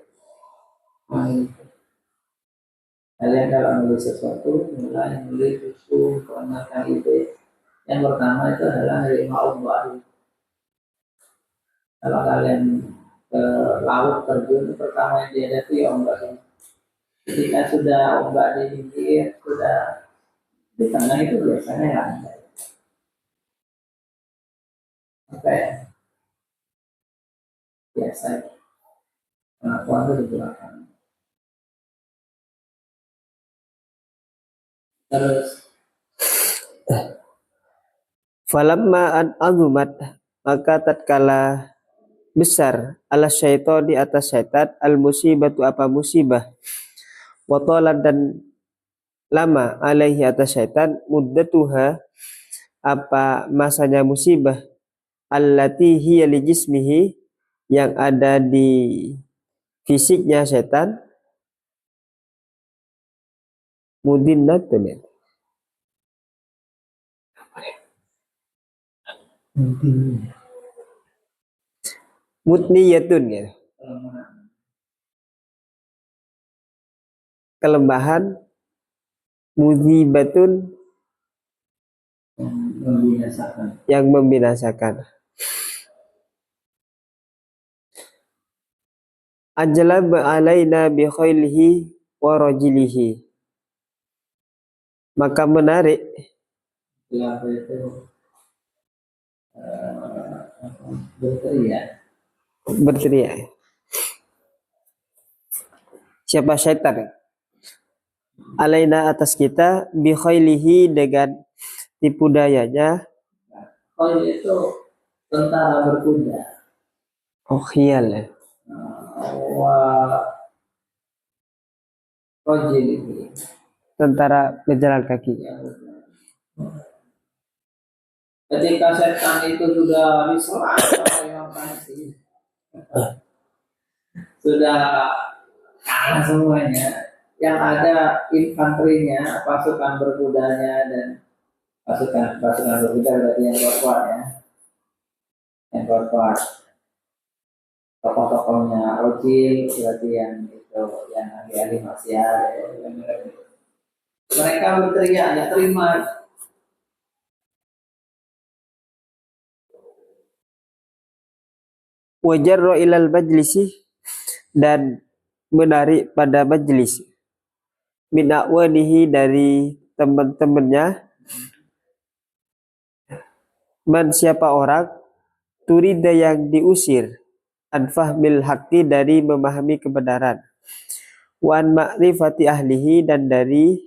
Kalian kalau nulis sesuatu, mulai nulis usul, kemenangan ide. Yang pertama itu adalah nerima ombak. Kalau kalian ke laut terjun, pertama yang dihadapi ombak. Ketika sudah ombak di pinggir, sudah di tengah itu biasanya lancar. Oke, biasa. Pengakuan itu di belakang. Terus Falamma an azumat maka tatkala besar ala syaitan di atas syaitan al musibatu apa musibah watolan dan lama alaihi atas syaitan muddatuha apa masanya musibah allati hiya li jismihi yang ada di fisiknya syaitan mudinnatun ya. Mutniyatun ya. Kelembahan muzibatun yang membinasakan. Ajlab alaina bi khailihi wa rajilihi. Maka menarik berteriak. Siapa syaitan? Alaina atas kita bi khailihi dengan tipu dayanya. Khail itu tentara berkuda. Oh khiyal ya. Tentara berjalan kaki. Ketika setan itu sudah diserang sudah kalah semuanya, yang ada infanterinya, pasukan berkudanya dan pasukan berkuda berarti yang kuat ya, yang kuat. Tokoh-tokohnya Ojil berarti yang itu yang ahli-ahli marsial ya. Mereka berteriak ya terima. Wajarro ilal majlisi dan menarik pada majlis min a'wanihi dari teman-temannya man siapa orang turida yang diusir an fahmil haqqi dari memahami kebenaran wan ma'rifati ahlihi dan dari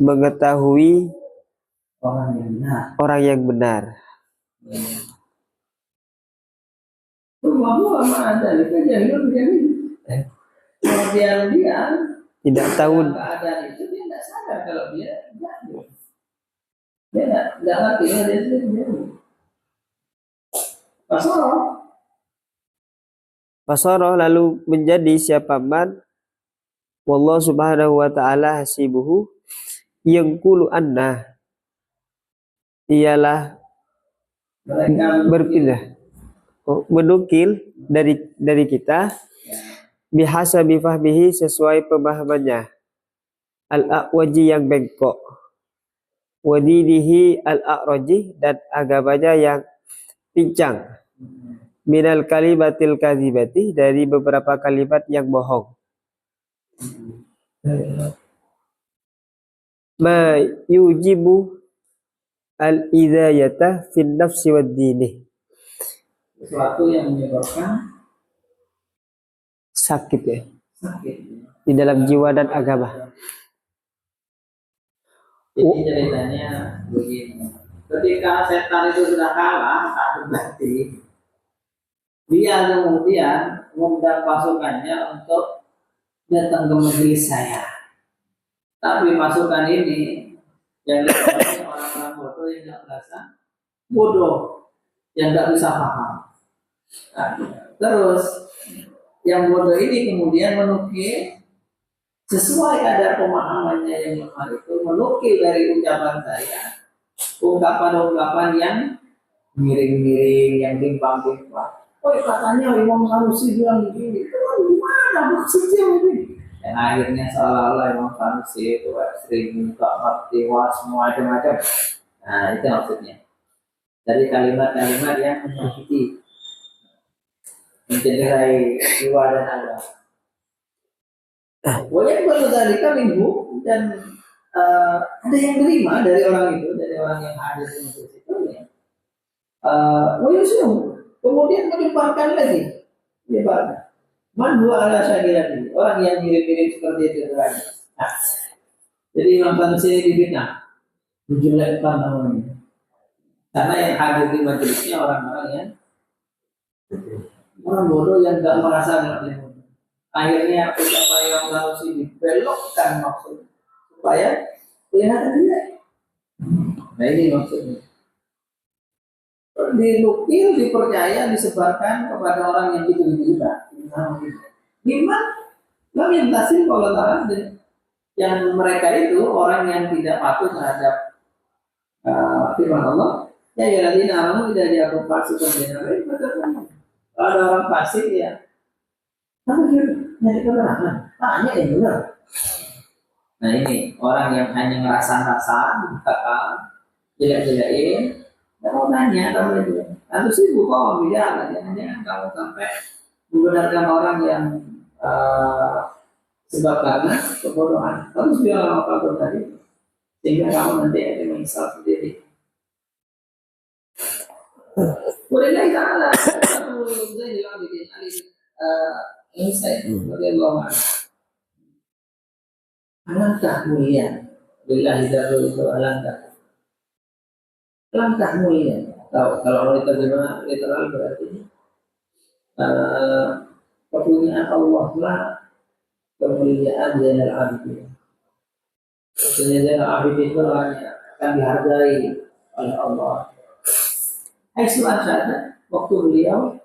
mengetahui orang yang benar. Ada dia tidak tahu keadaan itu, dia tidak sadar kalau dia jahil. Dia tidak ngerti dia sendiri. Fasara lalu menjadi siapa man wallahu subhanahu wa ta'ala hasibuhu yang kulu anna ialah berpindah menukil dari kita bihasabi fahmihi sesuai pemahamannya al-a'waji yang bengkok wadidihi al-a'raji dan agamanya yang pincang minal kalimatil kadzibati dari beberapa kalimat yang bohong ma yujibu al-idayata fin nafsi wad dini sesuatu yang menyebabkan sakit ya sakit. di dalam jiwa dan agama. Jadi ceritanya begini, ketika setan itu sudah kalah, tak berarti dia kemudian mengundang pasukannya untuk datang ke majelis saya. Tapi pasukan ini yang dipakai orang-orang bodoh yang tidak merasa bodoh, yang tidak bisa paham. Nah, terus yang bodoh ini kemudian menukil sesuai kadar pemahamannya yang lemah itu, menukil dari ucapan saya ungkapan-ungkapan yang miring-miring, yang timpang-timpang. Oh katanya Imam Sanusi bilang begini, itu gimana maksudnya ini? Dan akhirnya seolah-olah Imam Sanusi itu ekstrim, tak ngerti, semua macam-macam. Nah itu maksudnya. Dari kalimat-kalimat yang menyakiti, mencederai jiwa dan agama. Wajib baru dari minggu dan ada yang terima dari orang itu, dari orang yang hadir di masjid itu ya. Kemudian menyebarkan lagi, menyebarkan. Man dua ala syahidati, orang yang mirip-mirip seperti itu lagi. Nah, jadi Imam Sanusi difitnah, dijelekkan namanya. Karena yang hadir di majelisnya orang-orang yang orang bodoh yang tidak merasa ilmu. Akhirnya ucapan yang Sanusi dibelokkan maksudnya supaya kelihatan dia. Nah ini maksudnya. Dinukil, dipercaya, disebarkan kepada orang yang itu juga. Gimana? Lalu yang tasir kalau yang mereka itu orang yang tidak patuh terhadap firman Allah. Ya jadi nama tidak dianggap fasik dan lain. Ada orang fasik ya. Apa dia nyari kebenaran? Tanya yang benar. Nah ini orang yang hanya ngerasa-rasa, jelek-jelekin. Kalau tanya, kalau itu, atau sih bukan bicara, jangan kalau sampai membenarkan orang yang sebab karena kebodohan, harus bilang apa tadi, sehingga kamu nanti akan menyesal sendiri. Bolehlah kita satu saya bilang bikin kali ini saya bagaimana? Alangkah mulia, bila hidup itu alangkah. Langkah mulia. Kalau kita terjemah literal berarti kepunyaan Allah lah kemuliaan Zainal Abidin. Zainal Abidin itu akan dihargai oleh Allah. Aisyah Asyada waktu beliau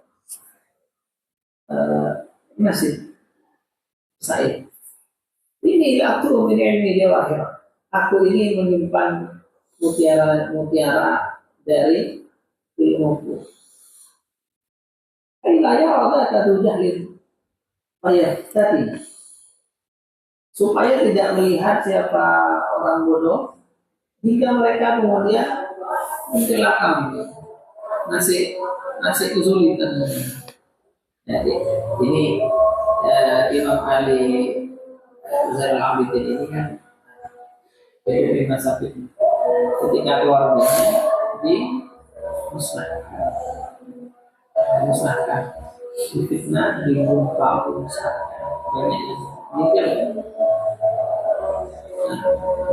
masih Said. Ini aku ini dia lahir. Aku ini menyimpan mutiara dari ilmuku. Kayaknya Allah kata jahil. Oh ya, tadi supaya tidak melihat siapa orang bodoh hingga mereka kemudian mencelakam nasi kesulitan. Jadi ini Imam Ali Zainal Abidin ini kan dari masa itu. Ketika keluarganya dimusnahkan, difitnah, dibunuh, dimusnahkan, banyak yang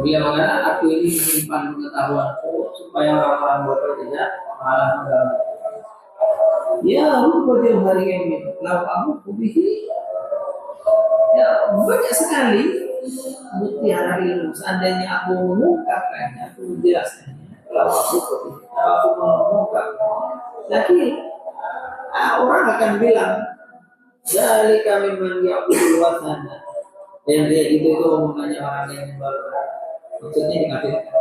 dia mengatakan aku ini menyimpan pengetahuanku supaya orang-orang bodoh tidak malah mengganggu. Ya, rupanya hari ini lalu aku kubihi ya banyak sekali mutiara ilmu. Seandainya aku mengungkapkannya, aku menjelaskannya. Kalau aku mengungkap, tapi Orang akan bilang, dari kami mengikuti wacana. Yang dia itu omongannya orang yang berbuat. Maksudnya dikafirkan.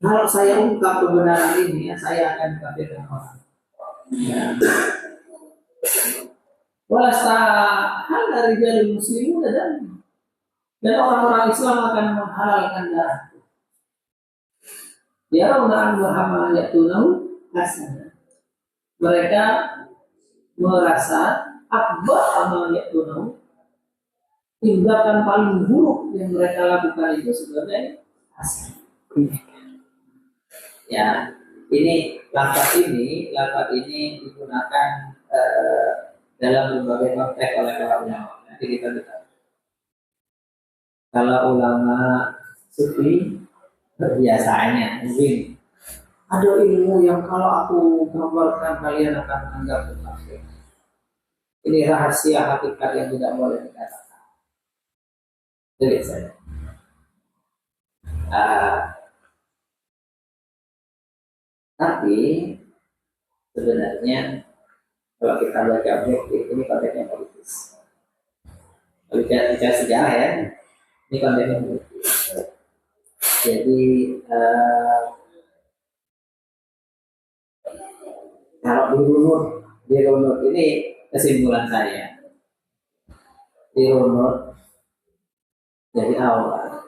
Kalau saya ungkap kebenaran ini, ya, saya akan dikafirkan orang. Ya. Walasta hal dari jalur muslimun dan orang-orang Islam akan menghalalkan darah. Ya orang Muhammad yatunahu hasanah. Mereka merasa akbar amal yatunahu, tindakan paling buruk yang mereka lakukan itu sebenarnya hasanah. Ya, ini lafaz ini digunakan dalam berbagai konteks oleh para ulama. Nanti kita lihat. Kalau ulama sufi biasanya mungkin ada ilmu yang kalau aku gambarkan kalian akan menganggap kafir. Ini rahasia hakikat yang tidak boleh dikatakan. Jadi saya. Tapi sebenarnya kalau kita baca objektif ini konteksnya politis. Kalau kita bicara sejarah ya, ini konteksnya politis. Jadi kalau dirunut ini kesimpulan saya. Dirunut dari awal.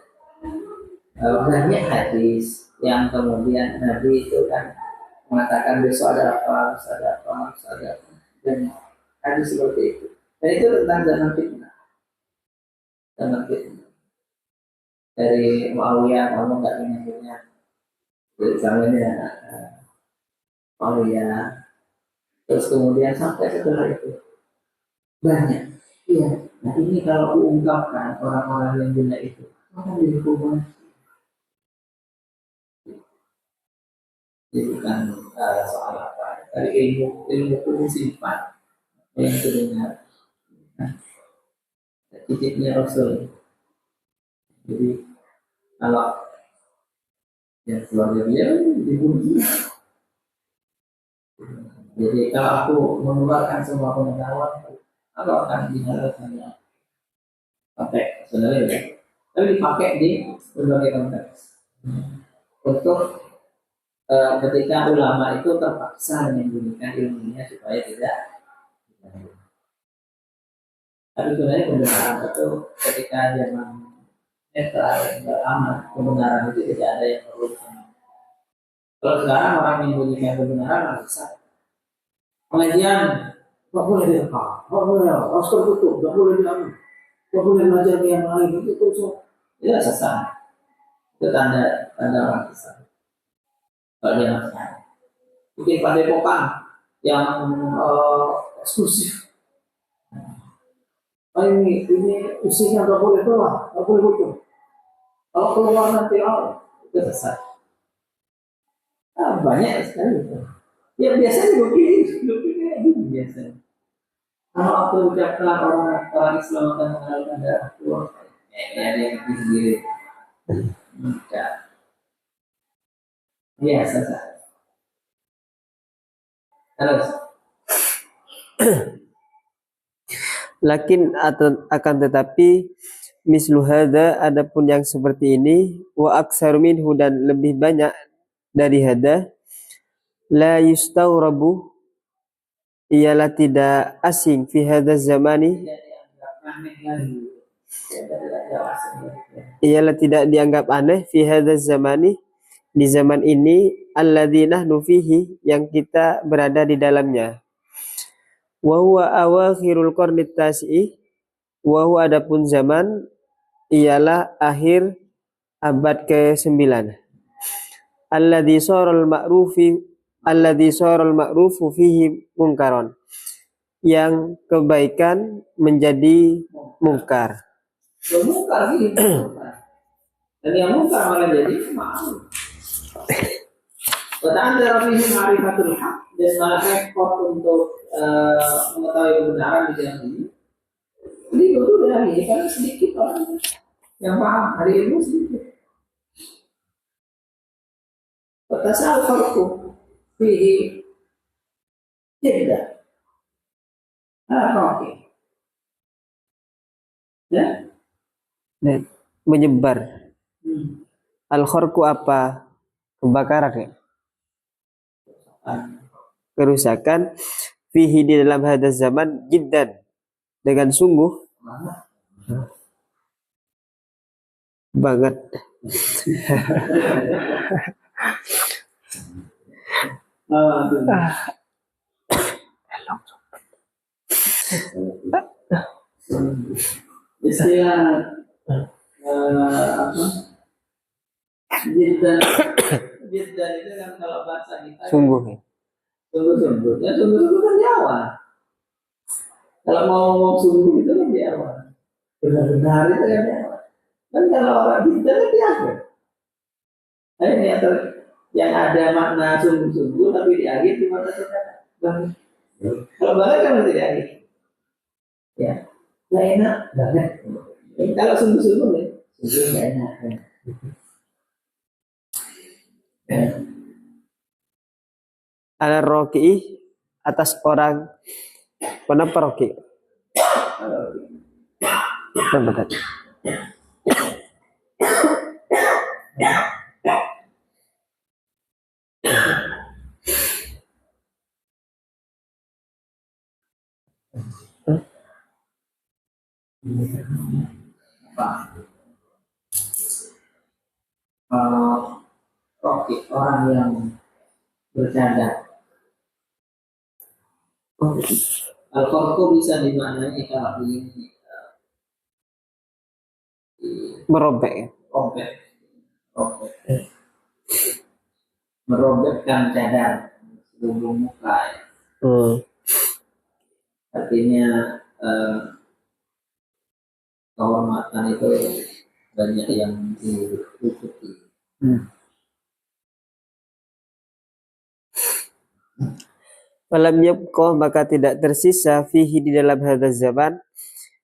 Banyak hadis yang kemudian Nabi itu kan mengatakan besok ada apa, dan hadis seperti itu. Dan itu tentang zaman fitnah. Dari Muawiyah ngomong nggak punya dari zamannya Muawiyah. Terus kemudian sampai setelah itu banyak. Iya. Nah ini kalau diungkapkan orang-orang yang gila itu akan dihukum. Jadi bukan soal apa. Dari ilmu sifat yang terdengar. Titiknya Rasul. Jadi kalau yang keluarga dia dibunuh. Jadi kalau aku mengeluarkan semua pengetahuan, aku akan dihalalkan pakai sebenarnya ya. Tapi dipakai di berbagai konteks. Untuk ketika ulama itu terpaksa menyembunyikan ilmunya supaya tidak. Tapi sebenarnya kebenaran itu ketika zaman netral beramal, kebenaran itu tidak ada yang perlu. Kalau sekarang orang menyembunyikan kebenaran bisa. Pengajian nggak boleh direkam, nggak boleh harus tertutup, nggak boleh diambil, nggak boleh belajar ke yang lain itu tidak sesat. Itu tanda orang sesat. Kalau dia nggak bikin padepokan yang eksklusif. Ini isinya nggak boleh keluar, nggak boleh hukum. Kalau keluar nanti itu sesat. Banyak sekali itu. Ya biasanya begini biasanya. Kalau aku ucapkan orang Islam akan mengenalkan darah keluar, ada yang sendiri. Enggak. Biasa saja. Terus. Lakin akan tetapi mislu hada, adapun yang seperti ini, wa aksar minhu, dan lebih banyak dari hada, la yustaurabu, ialah tidak asing fi hada zamani, ialah tidak dianggap aneh fi hada zamani, di zaman ini, alladzina nufihi, yang kita berada di dalamnya. Wa huwa awakhirul qarni tas'i, wa huwa, adapun zaman ialah akhir abad ke-9. Alladzi saral ma'rufu fihi mungkaron, yang kebaikan menjadi mungkar. Mungkar gitu. Dan yang mungkar malah jadi ma'ruf. Pada rafihi ma'rifatul haq, dan malah repot untuk mengetahui kebenaran di dalam ini. Jadi dulu dari ini kan sedikit orang yang paham hari ilmu sedikit. Batasal farqu fihi Tidak. Oke. Ya. Dan menyebar. Hmm. Al-kharqu apa? Kebakaran ya? Kerusakan fihi di dalam hadas zaman jiddan, dengan sungguh banget. Istilah apa? Jiddan, jiddan itu kan kalau bahasa kita Sungguh ya? sungguh-sungguh. Ya sungguh-sungguh kan di awal. Kalau mau ngomong sungguh itu kan di awal. Benar-benar itu kan di awal. Kan kalau orang jiddan kan di akhir. Nah, ini yang ada makna sungguh-sungguh tapi di akhir di mana saja. Kalau banget kan masih di akhir. Ya, nggak enak banget. Kalau sungguh-sungguh ya, sungguh nggak enak. Ala roki atas orang kenapa roki? Betul. Oke, orang yang bercanda. Al-Qarqu bisa dimaknai kalau ini Merobek ya? robek, robek, merobekkan cadar seluruh muka. Artinya kehormatan itu banyak yang ditutupi. Falam yabqa, maka tidak tersisa fihi di dalam hadaz zaman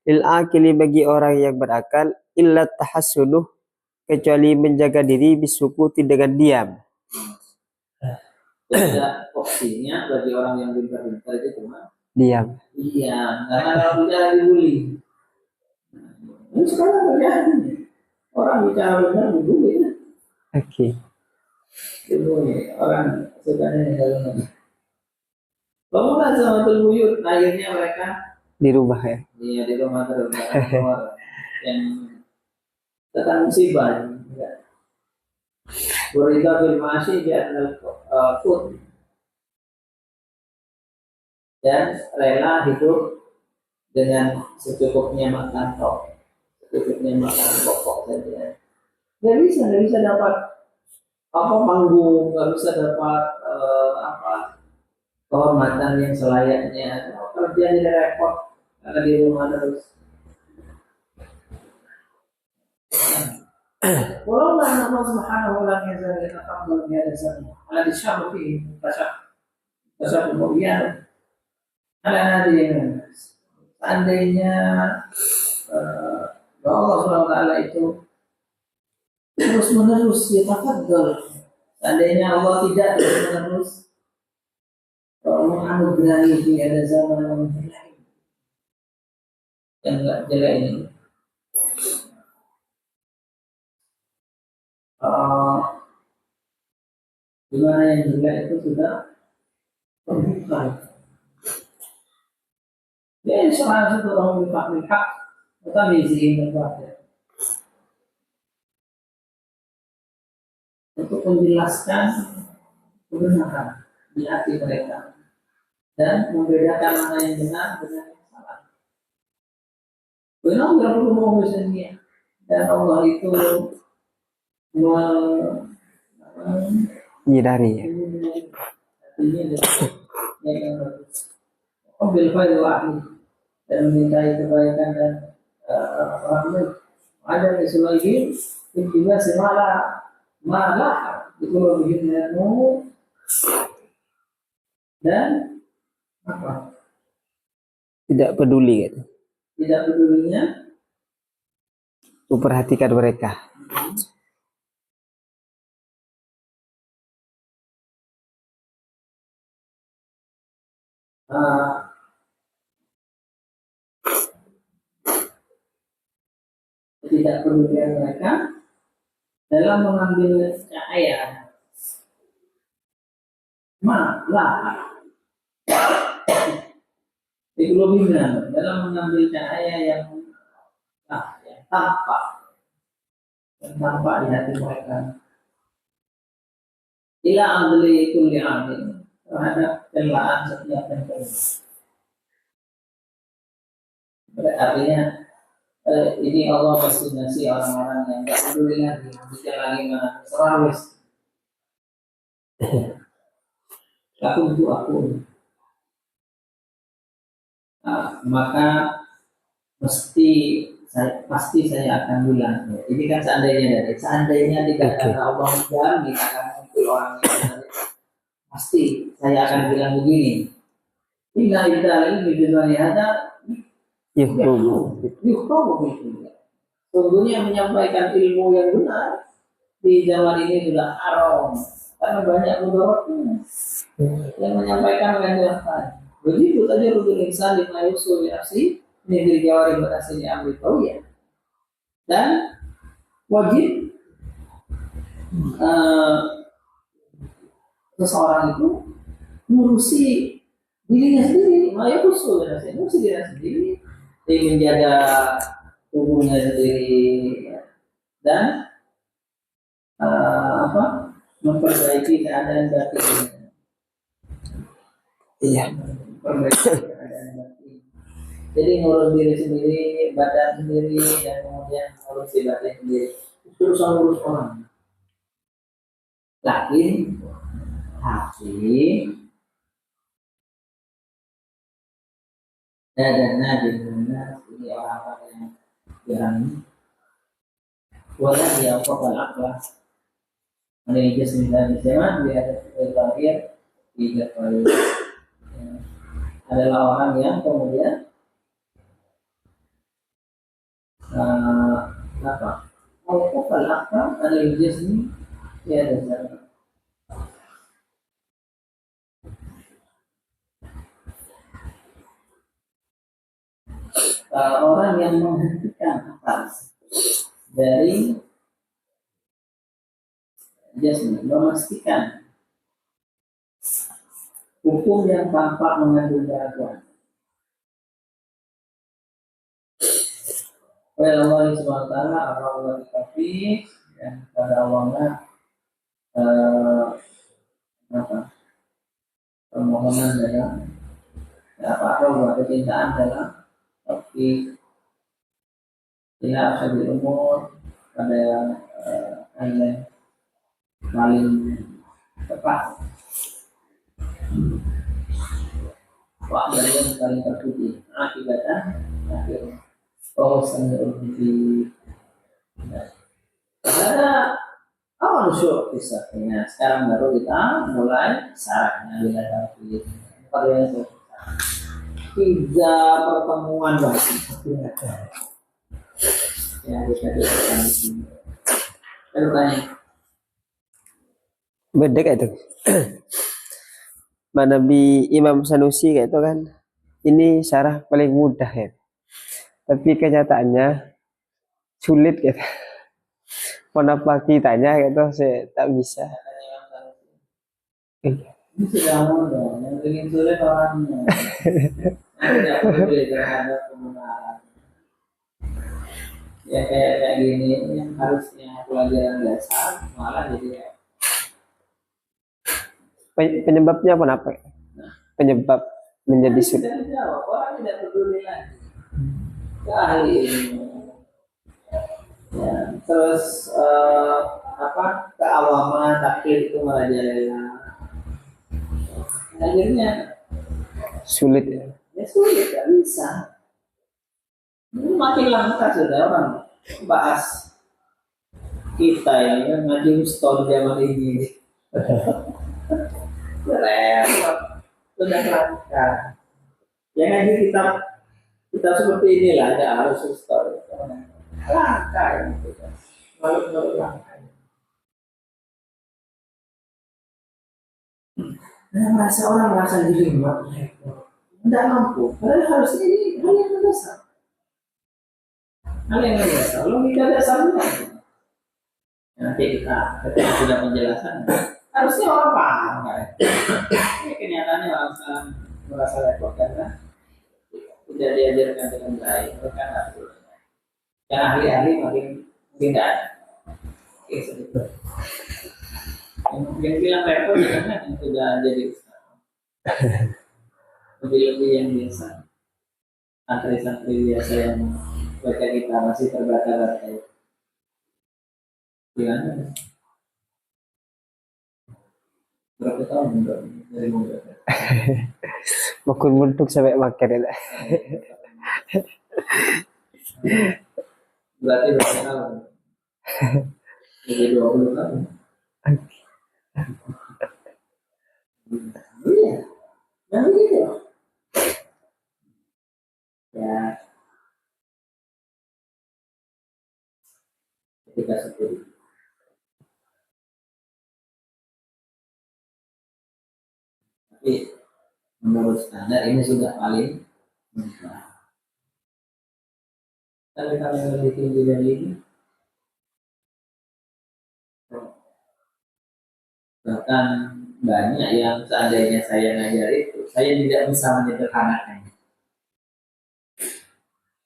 lil akili bagi orang yang berakal illa tahassunuh, kecuali menjaga diri bisukuti dengan diam. Tidak, opsinya bagi orang yang pintar-pintar itu cuma Diam. iya, karena kalau bicara dibully. Ini sekarang terjadi. Orang bicara benar dibully. Oke. Dibully. Orang sukanya kalau bangunan sama buyut, akhirnya mereka Di rumah ya? iya di rumah terus keluar yang tentang musibah. Berita afirmasi dia adalah food dan rela hidup dengan secukupnya makan secukupnya makan pokok saja. Nggak bisa dapat apa panggung, nggak bisa dapat apa kehormatan yang selayaknya. Kalau dia jadi repot karena di rumah terus. Walau Allah Subhanahu wa taala yataqabbal min al-insan ala disyabu fihi tasyabu kemudian ala nadiyin. Seandainya Allah Subhanahu wa taala itu terus menerus yataqabbal, seandainya Allah tidak terus menerus menganugerahi di ada zaman yang jelek yang enggak jelek ini. Dimana yang jelek itu sudah terbuka. Ya, salah satu orang berhak, tetapi izin kepada untuk menjelaskan kebenaran di hati mereka dan membedakan mana yang benar dengan yang salah. Benar tidak perlu mau misalnya, dan Allah itu Nyidari ya? Ambil faiz wahid dan memintai kebaikan dan rahmat. Ada sebagian juga semala malah itu lebih ilmu dan apa? Tidak peduli gitu. Tidak pedulinya Memperhatikan mereka. eh, ketidakpedulian mereka dalam mengambil cahaya malah egoisme dalam mengambil cahaya yang tampak di hati mereka. Ila adli kulli amin, terhadap celaan setiap pencela. Artinya ini Allah destinasi orang-orang yang tidak peduli lagi jika lagi mana serawis. Aku itu aku. Nah, maka pasti saya akan bilang. Ini kan seandainya tidak ada Allah dan kita akan muncul orang yang pasti saya akan bilang begini. Inna lillahi wa inna ilaihi raji'un. Sungguhnya menyampaikan ilmu yang benar di zaman ini sudah haram karena banyak mudaratnya. Yang menyampaikan yang jelas. Begitu saja rukun insan lima yusul binafsi negeri jawari berasanya ambil tahu ya. Dan wajib seseorang itu ngurusi dirinya sendiri, maya usul binafsi, ngurusi dirinya sendiri, dia menjaga tubuhnya sendiri dan memperbaiki keadaan batinnya. Iya. Jadi ngurus diri sendiri, badan sendiri, dan kemudian ngurus badan sendiri. Terus ngurus orang. Tapi dadana di mana ini orang-orang yang wala dia fakal akhlak. Ini jasminan zaman dia ada terakhir tiga kali. Adalah orang yang kemudian fakal akhlak ada jasmi dia ada zaman. Orang yang menghentikan akal dari jasmi, memastikan hukum yang tampak mengandung keraguan. Allah SWT Allah dikasih dan pada Allah permohonan dalam Allah kecintaan dalam tapi tidak akan diumur pada yang paling tepat. Waktu yang paling terpuji akibatnya akhir di ada awal syuk kisahnya. Sekarang baru kita mulai syaratnya bila tauhid. Pada itu 3 pertemuan lagi. Ya bisa dilakukan di sini. Tanya. Beda kayak itu. Nabi Imam Sanusi kayak itu kan. Ini syarah paling mudah ya. Tapi kenyataannya sulit gitu. Kenapa kitanya gitu saya tak bisa. Ini sudah mudah. Yang bikin sulit orangnya. Tidak boleh terhadap kebenaran. Ya kayak gini yang harusnya pelajaran dasar malah jadi penyebabnya apa? Penyebab menjadi sulit. Orang tidak peduli lagi. Ahli ilmu. Ya, terus keawaman taklid itu merajalela. Akhirnya sulit ya. Ya sulit, tidak bisa. Ini makin langka sudah orang bahas kita yang ngaji ustaz zaman ini. Repot, sudah langka. Ya ngaji kita seperti inilah ada harus ustaz. Langka itu. Lalu langka. Orang merasa diri tidak mampu. Padahal harusnya ini hal yang mendasar. Hal yang mendasar. Logika dasarnya. Nanti kita ketika sudah penjelasan, harusnya orang paham kan? Ini kenyataannya orang sekarang merasa repot karena tidak diajarkan dengan baik, mereka nggak perlu. Yang ahli-ahli makin tidak ada. Oke, seperti yang bilang repot karena yang sudah jadi lebih-lebih yang biasa, santri-santri biasa yang baca kita masih terbata-bata. Gimana? Berapa tahun dari muda? Makun muntuk sampai makan ya. Berarti berapa tahun? Jadi 20 tahun. Iya, nah begitu. Ya, ketika seperti tapi menurut standar ini sudah paling mudah. Tapi kalau yang lebih tinggi dari ini, bahkan banyak yang seandainya saya ngajar itu, saya tidak bisa menyederhanakannya.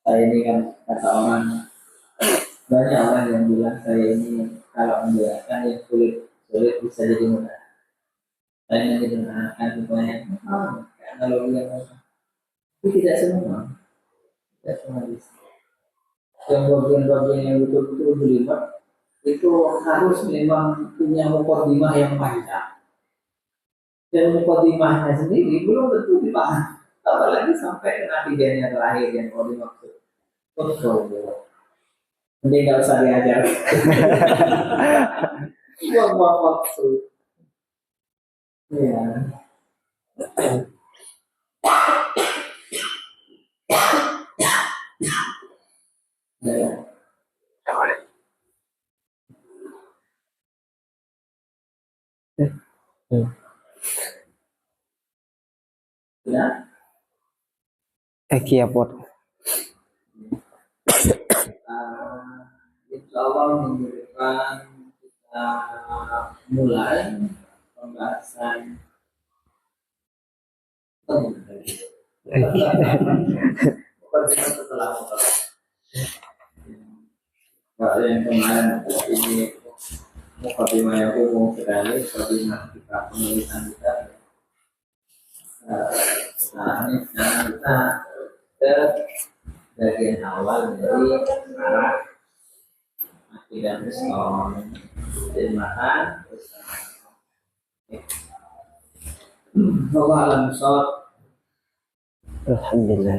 Saya ini kan kata orang, banyak orang yang bilang saya ini kalau menjelaskan yang sulit bisa jadi mudah. Saya menyederhanakan semuanya. Kalau bilang itu tidak semua bisa. Yang bagian-bagian yang betul-betul berlibat itu harus memang punya mukadimah yang panjang. Dan mukadimahnya sendiri belum tentu dipaham. Apalagi sampai ke natijannya terakhir yang mau dimaksud. Betul. Mending nggak usah diajar. Buang-buang waktu. Ya. Ya. Kiapot. Insya Allah minggu depan kita mulai pembahasan setelah yang kemarin ini mukadimah yang umum sekali, mukadimah kita penulisan kita. Sekarang kita ke bagian awal dari arah akidah Islam dan makan. Allah alam. Alhamdulillah.